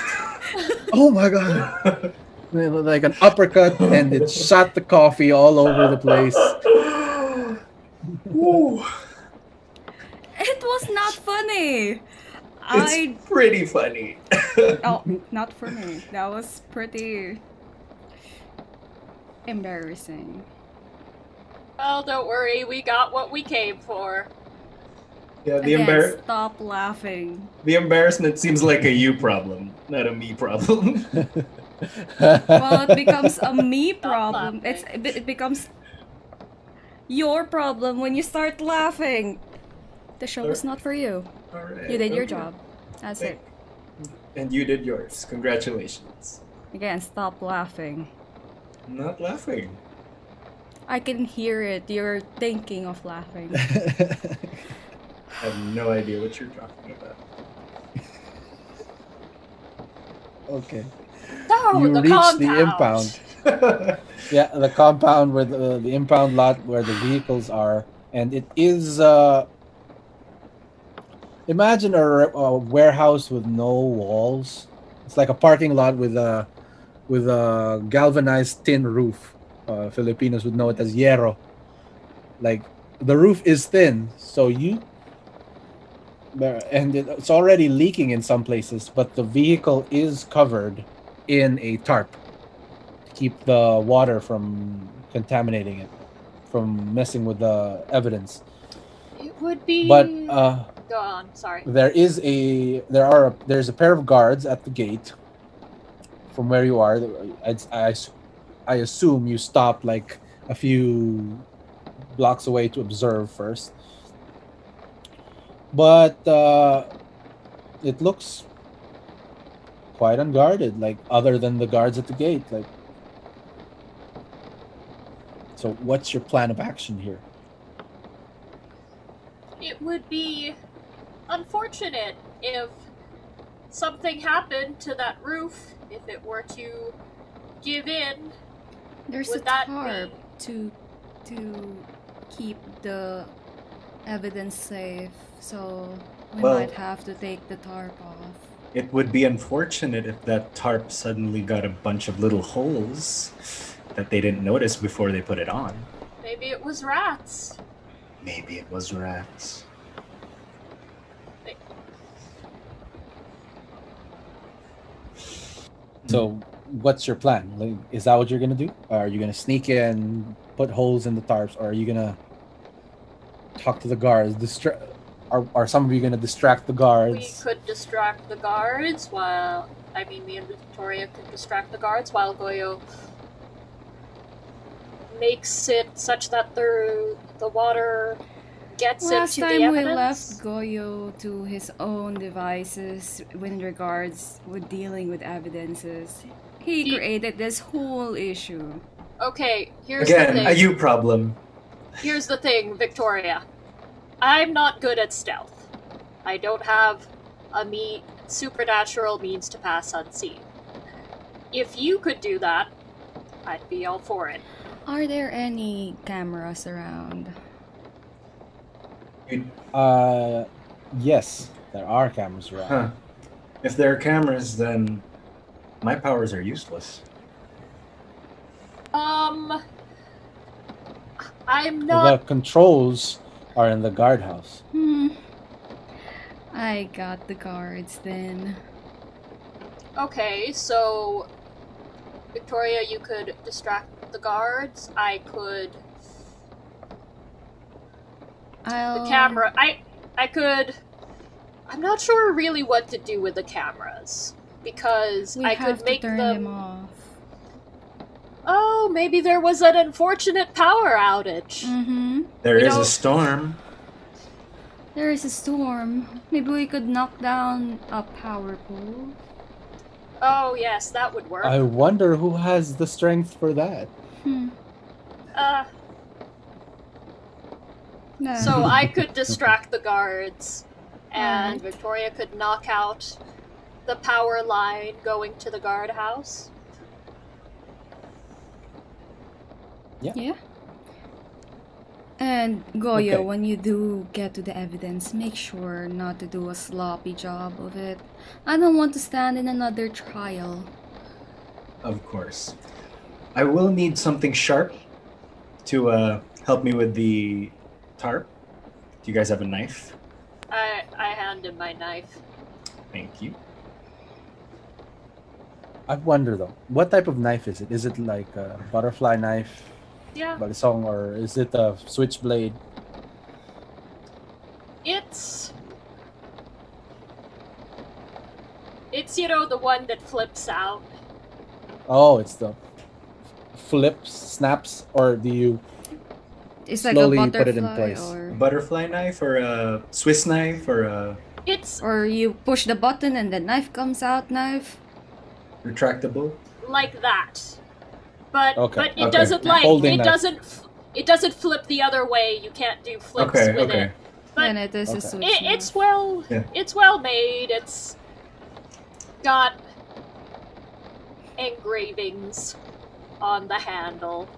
Oh my god! Like an uppercut and it shot the coffee all over the place. Woo. It was not funny. It's pretty funny. Oh, not for me. That was pretty embarrassing. Well, don't worry, we got what we came for. Yeah, Again, stop laughing. the embarrassment seems like a you problem, not a me problem. Well, it becomes a me problem. laughing. It becomes your problem when you start laughing. The show was not for you. All right, You did your okay. job. That's it. And you did yours. Congratulations. Again, stop laughing. I'm not laughing. I can hear it. You're thinking of laughing. I have no idea what you're talking about. Okay. No, You the reach compound. the impound. Yeah, the compound where the impound lot where the vehicles are, and it is imagine a warehouse with no walls. It's like a parking lot with a galvanized tin roof. Filipinos would know it as hierro. Like the roof is thin, so and it's already leaking in some places, but the vehicle is covered in a tarp to keep the water from contaminating it, from messing with the evidence. It would be. But Go on. Sorry. there's a pair of guards at the gate from where you are. I assume you stopped like a few blocks away to observe first. But it looks quite unguarded, like other than the guards at the gate. Like, so what's your plan of action here? It would be unfortunate if something happened to that roof, if it were to give in. There's Would a that tarp to keep the evidence safe, so we Well- might have to take the tarp off. It would be unfortunate if that tarp suddenly got a bunch of little holes that they didn't notice before they put it on. Maybe it was rats. Maybe it was rats. So what's your plan? Like, is that what you're gonna do? Are you gonna sneak in, put holes in the tarps, or are you gonna talk to the guards? Are some of you gonna distract the We guards? could distract the guards while. I mean, me and Victoria could distract the guards while Goyo makes it such that the water gets Last into the time we evidence? left Goyo to his own devices in regards with dealing with evidences. He He- created this whole issue. Okay, here's the Again, thing. a you problem. Here's the thing, Victoria. I'm not good at stealth. I don't have a supernatural means to pass unseen. If you could do that, I'd be all for it. Are there any cameras around? You- Yes, there are cameras around. Huh. If there are cameras, then my powers are useless. I'm The not. controls are in the guardhouse. I got the guards then. Okay, so Victoria, you could distract the guards. I could. The camera. I could. I'm not sure really what to do with the cameras because We I have could make to turn them off. Oh, maybe there was an unfortunate power outage. Mm-hmm. There We is a don't- storm. There is a storm. Maybe we could knock down a power pole. Oh yes, that would work. I wonder who has the strength for that. Uh, No. so I could distract the guards, and Alright. Victoria could knock out the power line going to the guardhouse. Yeah. And Goyo, Okay. when you do get to the evidence, make sure not to do a sloppy job of it. I don't want to stand in another trial. Of course. I will need something sharp to help me with the tarp. Do you guys have a knife? I hand him my knife. Thank you. I wonder though, what type of knife is it? Is it like a butterfly knife, Yeah, balisong, or is it a switchblade? it's the one that flips out. Oh, it's the flips, snaps, or do you It's like slowly a put butterfly it in place? A or butterfly knife or a Swiss knife or a It's you push the button and the knife comes out knife. retractable? like that, but Okay, it okay. doesn't like Holding it knife. doesn't it doesn't flip the other way. You can't do flips Okay, with okay. it. But And it is a Okay. switch It's knife. well Yeah. it's well made. It's got engravings on the handle.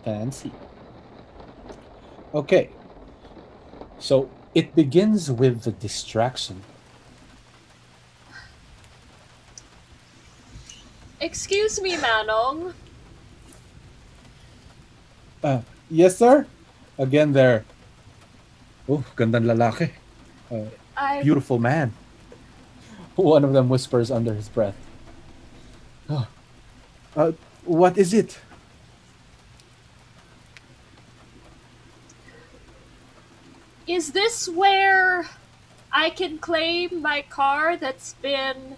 Fancy. Okay. So it begins with the distraction. Excuse me, Manong. Yes, sir. Again, there. Oh, gandang lalaki. I Beautiful man. One of them whispers under his breath. "Oh, what is it? Is this where I can claim my car that's been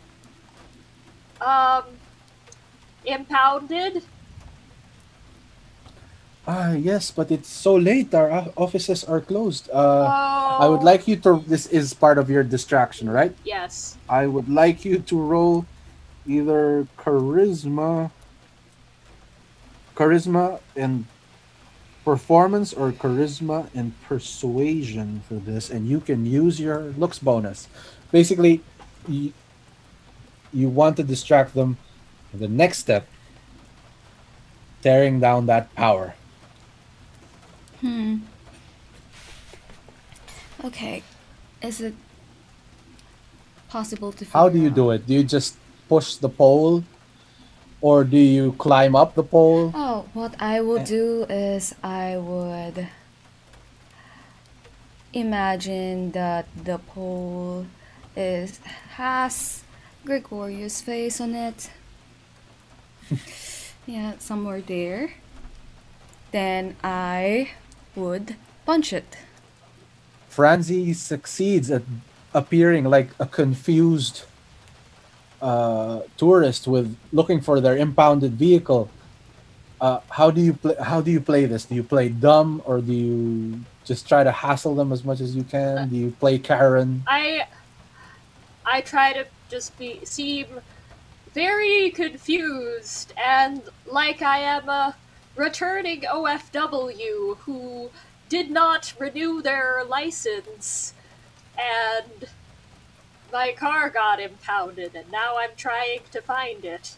impounded? Yes, but it's so late. Our offices are closed. I would Oh. like you to. This is part of your distraction, right? Yes. I would like you to roll either charisma and performance or charisma and persuasion for this, and you can use your looks bonus. Basically, you want to distract them. The next step, tearing down that power. Okay. Is it possible to How figure do you out? do it? Do you just push the pole, or do you climb up the pole? Oh, what I would do is I would imagine that the pole has Gregorius' face on it. Yeah, somewhere there. Then I would punch it. Franzi succeeds at appearing like a confused tourist with looking for their impounded vehicle. How do you play? How do you play this? Do you play dumb, or do you just try to hassle them as much as you Uh, can? Do you play Karen? I try to just be seem very confused and like I am a returning OFW who did not renew their license and my car got impounded and now I'm trying to find it.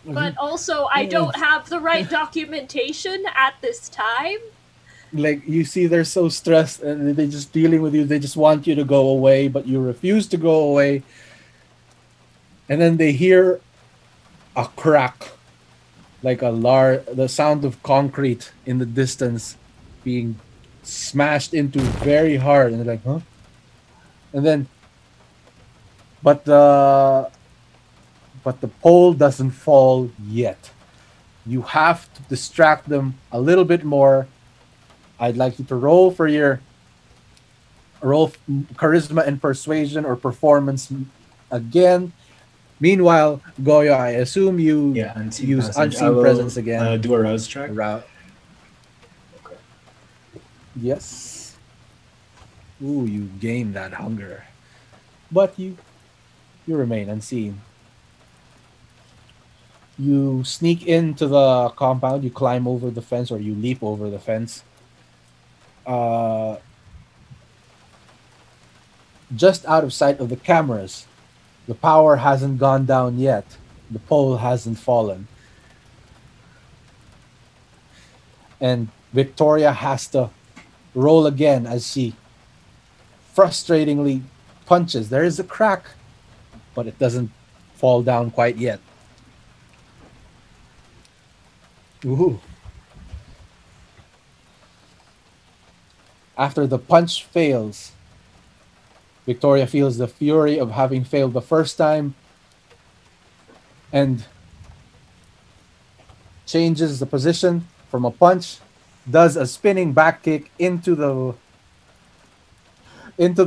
But also, I Yeah. don't have the right documentation at this time. Like you see, they're so stressed, and they're just dealing with you. They just want you to go away, but you refuse to go away. And then they hear a crack, like the sound of concrete in the distance being smashed into very hard, and they're like, "Huh?" And then, but the pole doesn't fall yet. You have to distract them a little bit more. I'd like you to roll charisma and persuasion or performance again. Meanwhile, Goyo, I assume you Yeah, unseen use passage. I unseen will presence again. do a rouse check. Okay. Yes. Ooh, you gain that hunger, but you remain unseen. You sneak into the compound. You climb over the fence, or you leap over the fence. Uh, just out of sight of the cameras. The power hasn't gone down yet. The pole hasn't fallen. And Victoria has to roll again as she frustratingly punches. There is a crack, but it doesn't fall down quite yet. Ooh. After the punch fails, Victoria feels the fury of having failed the first time and changes the position from a punch, does a spinning back kick into the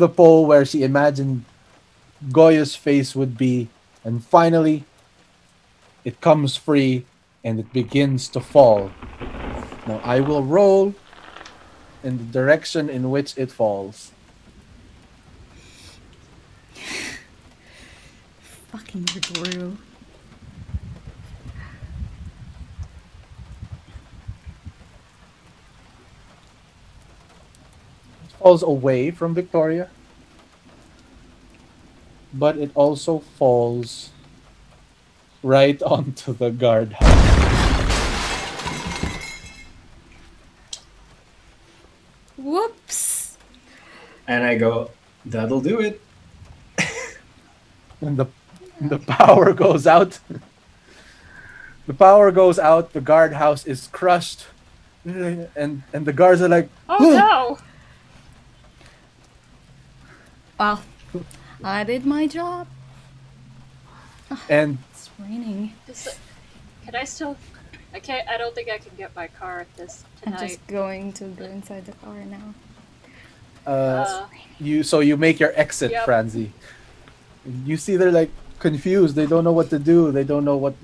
pole where she imagined Goya's face would be, and finally it comes free and it begins to fall. Now I will roll in the direction in which it falls. Fucking Gregorio. It falls away from Victoria, but it also falls right onto the guardhouse. Whoops! And I go, that'll do it. And the power goes out. The power goes out. The guardhouse is crushed, and the guards are like, Oh no! Well, I did my job. and It's raining. Can I still? I can't. I don't think I can get my car at this I'm tonight. just going to go inside the car now. you make your exit, Yep. Franzi. You see, they're like confused. They don't know what to do. They don't know what.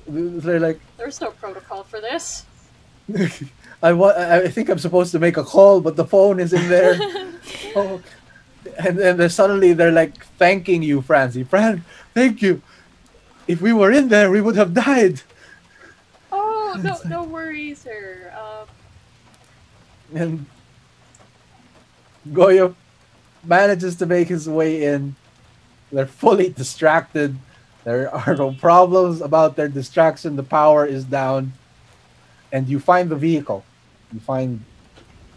They're like, There's no protocol for this. I think I'm supposed to make a call, but the phone is in there. Oh, and then they're like thanking you, Franzi. Fran, thank you. If we were in there, we would have died. Oh no worries, sir. And Goyo manages to make his way in. They're fully distracted. There are no problems about their distraction. The power is down. And you find the vehicle. You find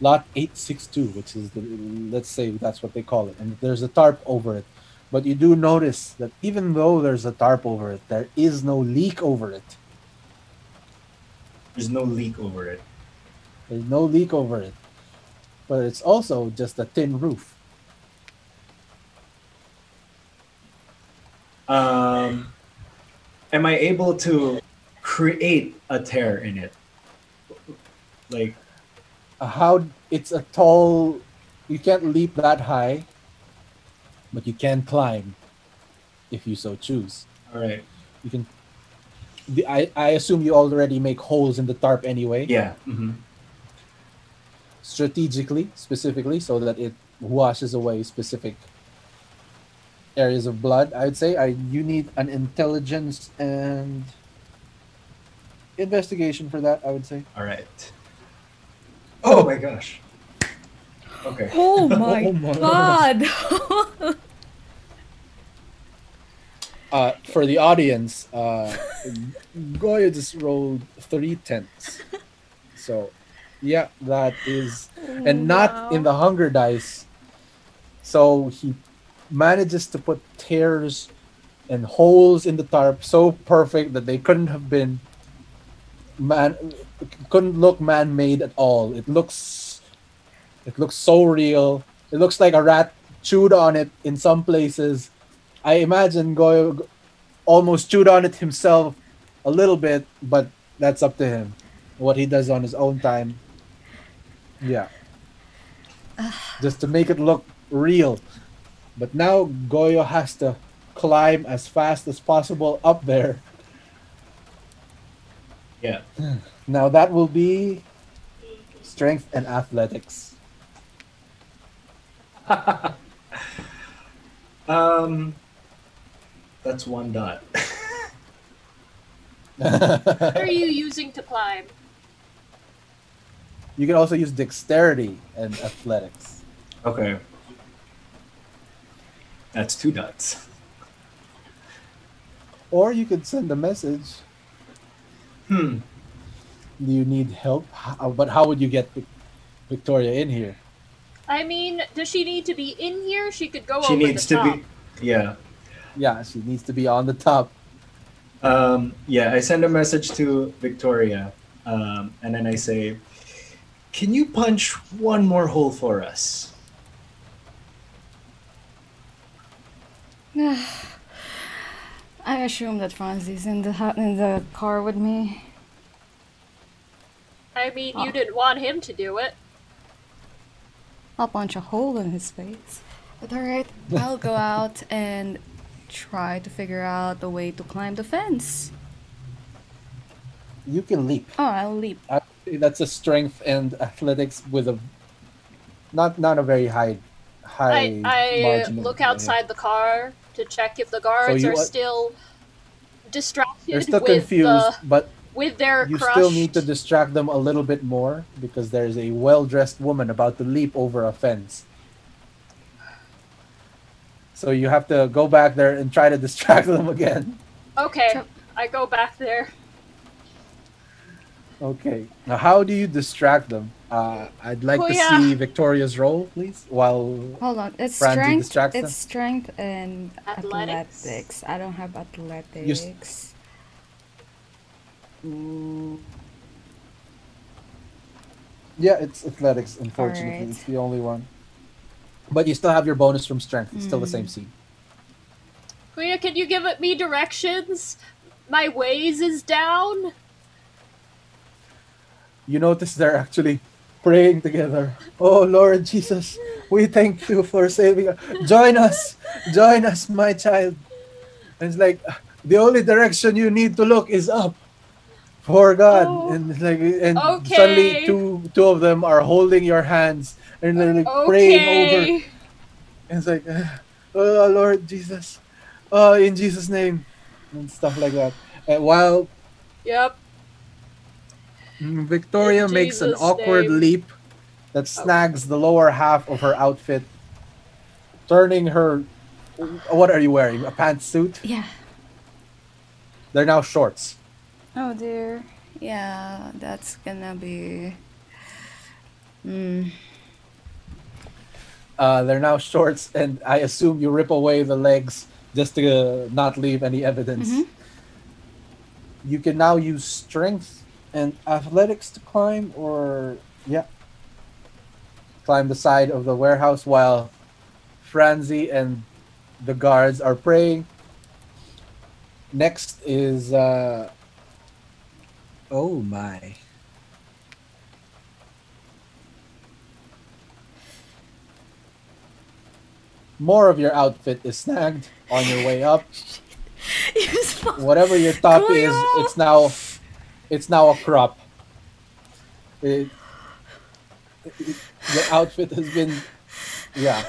lot 862, which is let's say that's what they call it. And there's a tarp over it. But you do notice that even though there's a tarp over it, there is no leak over it. There's no leak over it. There's no leak over it. But it's also just a tin roof. Am I able to create a tear in it? Like, How it's a tall, you can't leap that high, but you can climb if you so choose. all right. You can I assume you already make holes in the tarp anyway, Yeah. Hmm. strategically, specifically, so that it washes away specific areas of blood. I'd say you need an intelligence and investigation for that. I would say. All right. Oh my gosh. Okay. Oh Oh my my. god! For the audience, Goya just rolled 3 10s. So, yeah, that is, and not in Wow. the hunger dice. So he manages to put tears and holes in the tarp so perfect that they couldn't have been man, couldn't look man-made at all. It looks so real. It looks like a rat chewed on it in some places. I imagine Goyo almost chewed on it himself a little bit, but that's up to him. What he does on his own time. Yeah, just to make it look real. But now Goyo has to climb as fast as possible up there. Yeah. Now that will be strength and athletics. um, that's 1 dot. What are you using to climb? You can also use dexterity and athletics. Okay. That's 2 dots. Or you could send a message. Hmm. Do you need help? But how would you get Victoria in here? I mean, does she need to be in here? She could go She over needs the to top. be. Yeah. Yeah, she needs to be on the top. Yeah, I send a message to Victoria, and then I say, "Can you punch one more hole for us?" I assume that Franzi's in the car with me. I mean, you Oh. didn't want him to do it. I'll punch a hole in his face. But alright, I'll go out and try to figure out a way to climb the fence. You can leap. Oh, I'll leap. That's a strength and athletics with a not a very high I margin. look outside the car to check if the guards you are are- still distracted They're still with confused, but with their you crushed. still need to distract them a little bit more because there's a well-dressed woman about to leap over a fence. So you have to go back there and try to distract them again. Okay, Tr- I go back there. Okay. Now, how do you distract them? I'd like to Kuya. see Victoria's role, please, while Hold on. It's Franzi strength. distracts them. It's strength and Athletics? athletics. I don't have athletics. Yeah, it's athletics, unfortunately. Alright. It's the only one. But you still have your bonus from strength. It's still the same scene. Kuya, can you give me directions? My ways is down. You notice they're actually praying together. Oh, Lord Jesus, we thank you for saving us. Join us, my child. And it's like, the only direction you need to look is up. For God. Oh. And it's like, and Okay. suddenly two of them are holding your hands and they're like praying over. Okay. And it's like, oh, Lord Jesus. Oh, in Jesus' name. And stuff like that. And while Yep. Victoria In makes an Jesus' awkward name. leap that snags the lower half of her outfit, turning her. What are you wearing? A pantsuit? Yeah. They're now shorts. Oh dear. Yeah, that's gonna be. They're now shorts, and I assume you rip away the legs just to not leave any evidence. You can now use strength and athletics to climb, or climb the side of the warehouse while Franzi and the guards are praying. Next is oh my. More of your outfit is snagged on your way up. You smell- Whatever your top is, Goyo! it's now a crop. It, your outfit has been, yeah,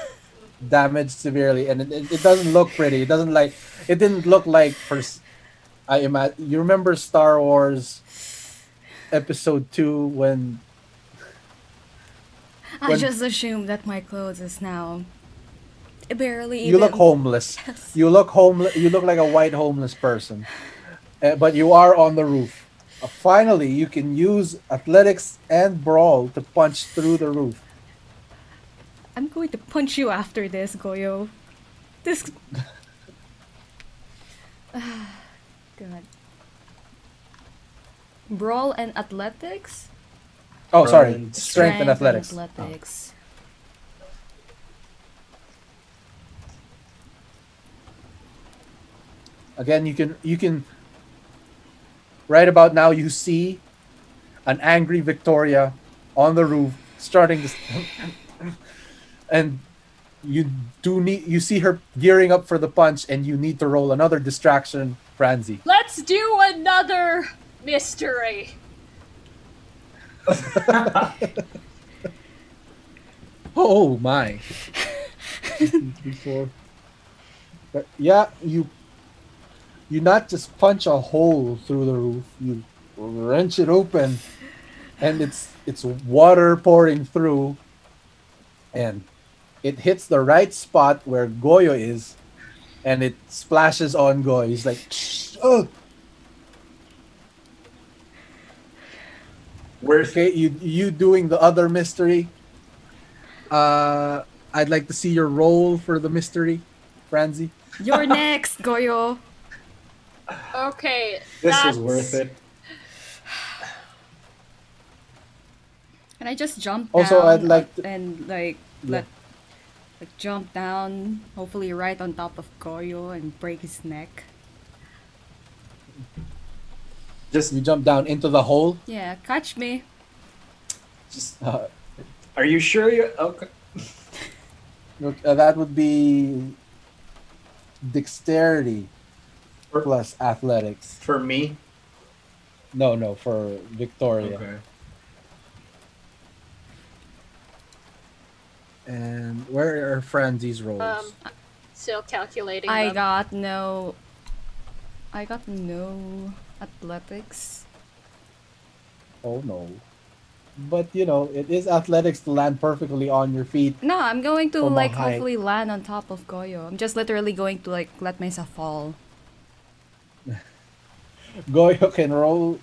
damaged severely, and it doesn't look pretty. It didn't look like I imagine you remember Star Wars Episode 2 I when just assumed that my clothes is now barely you look even. homeless. Yes. You look homeless. You look like a white homeless person, but you are on the roof. Finally, you can use athletics and brawl to punch through the roof. I'm going to punch you after this, Goyo. This. God. Brawl and athletics? Oh, sorry, And strength and athletics. athletics. Again, you can right about now you see an angry Victoria on the roof starting to and you see her gearing up for the punch and you need to roll another distraction, Franzi. Let's do another mystery. Oh my. Before. But yeah, you not just punch a hole through the roof, you wrench it open and it's water pouring through and it hits the right spot where Goyo is and it splashes on Goyo. He's like, oh. Worth Okay, you doing the other mystery. I'd like to see your roll for the mystery, Franzi. You're next, Goyo. Okay, this that's was worth it. Can I just jump Also, down I'd like to- and like Yeah. like jump down, hopefully right on top of Goyo and break his neck? Just, You jump down into the hole. Yeah, catch me. just. Uh, Are you sure you? Okay. look, that would be dexterity For, plus athletics. for me. No, for Victoria. Okay. And where are Franzi's rolls? still calculating I them. got no athletics. Oh no. But it is athletics to land perfectly on your feet. No, I'm going to From a like height. hopefully land on top of Goyo. I'm just literally going to like let myself fall. Goyo can roll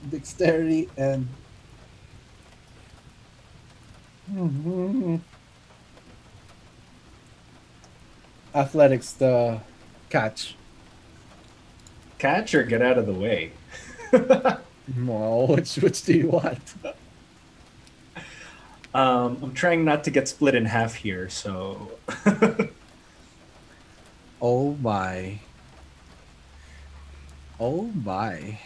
dexterity and athletics to catch. Catch or get out of the way. Well, which do you want? I'm trying not to get split in half here, so. Oh my. Oh my.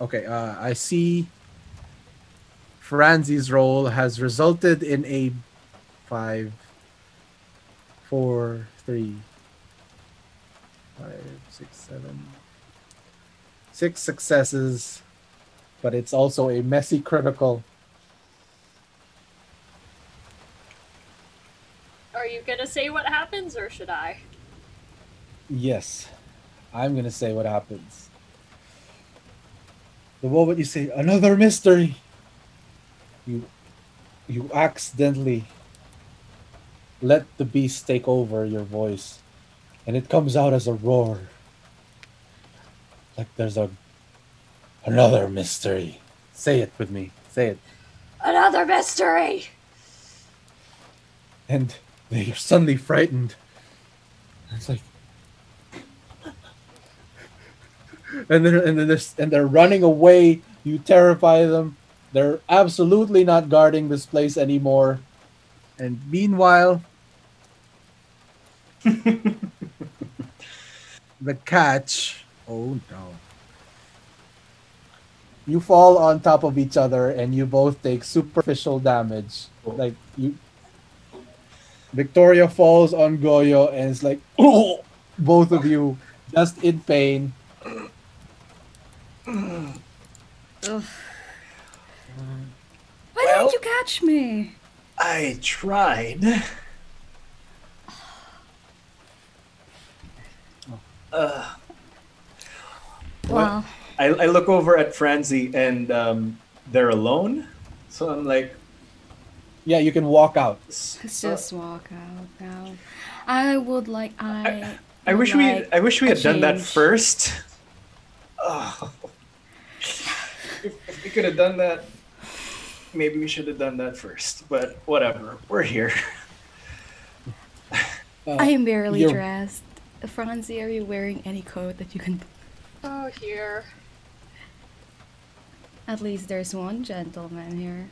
Okay, I see Franzi's roll has resulted in a 5, 4, 3, 5, 6, 7, 6 successes, but it's also a messy critical. Are you gonna say what happens, or should I? Yes, I'm gonna say what happens. The moment you say another mystery, you accidentally let the beast take over your voice, and it comes out as a roar. Like there's another mystery. Say it with me. Say it. Another mystery! And they are suddenly frightened. It's like, and they're running away. You terrify them. They're absolutely not guarding this place anymore. And meanwhile, the catch. Oh no. You fall on top of each other and you both take superficial damage. Victoria falls on Goyo and it's like, oh! both of you just in pain. Ugh. Why Well- didn't you catch me? I tried. Uh, Well, I look over at Francie and they're alone. So I'm like, Yeah, you can walk out. let's just walk out now. I would like I would wish like we a had done that change. first. Oh. If we could have done that, maybe we should have done that first. But whatever, we're here. I am barely you're- dressed. Francie, are you wearing any coat that you can? Oh, here. At least there's one gentleman here,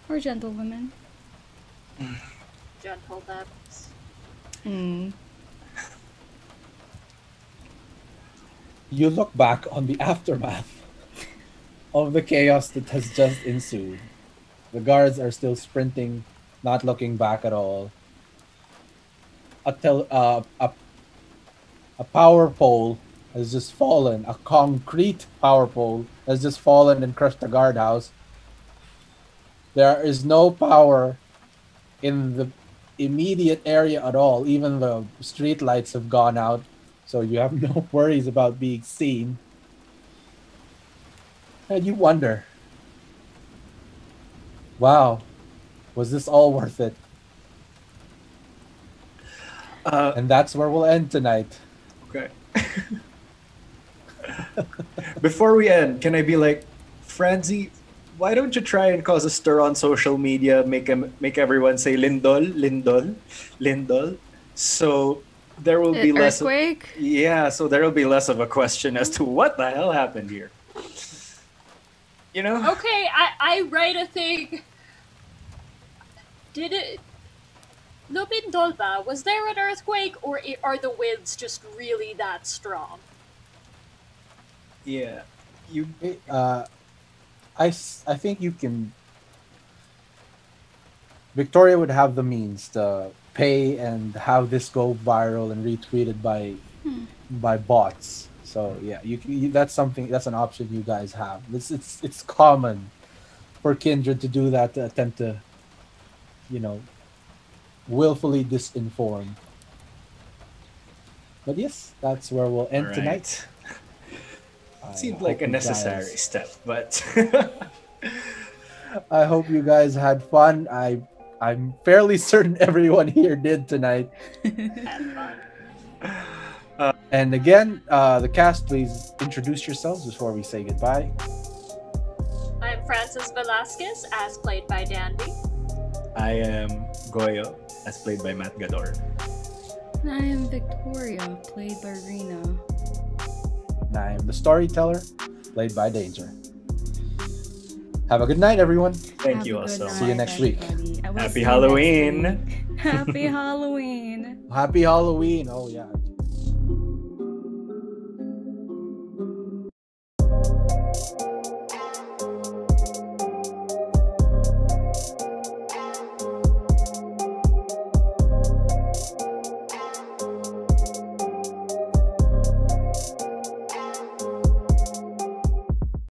or gentlewoman. Gentleness. Hmm. You look back on the aftermath of the chaos that has just ensued. The guards are still sprinting, not looking back at all. A power pole has just fallen. A concrete power pole has just fallen and crushed the guardhouse. There is no power in the immediate area at all. Even the street lights have gone out, so you have no worries about being seen. And you wonder, wow, was this all worth it? And that's where we'll end tonight. Okay. Before we end, can I be like, Francie, why don't you try and cause a stir on social media, make everyone say Lindol, Lindol, Lindol, so there will be less. Earthquake. Yeah, so there will be less of a question as to what the hell happened here. You know? Okay, I write a thing. Did it... Lubindolba, was there an earthquake, or are the winds just really that strong? Yeah. You. I think you can. Victoria would have the means to pay and have this go viral and retweeted by bots. So yeah, that's an option you guys have. It's common for Kindred to do that, to attempt to, willfully disinform. But yes, that's where we'll end All right. tonight. Seemed I like hope a you necessary guys- step, but I hope you guys had fun. I'm fairly certain everyone here did tonight. Had fun. And again, the cast, please introduce yourselves before we say goodbye. I'm Francis Velasquez, as played by Dandy. I am Goyo, as played by Matt Gador. And I am Victoria, played by Rena. And I am the storyteller, played by Danger. Have a good night, everyone. Thank Have you a good also. night, See you next week. everybody. I will Happy see you next Halloween. week. Happy Halloween. Happy Halloween. Oh, yeah.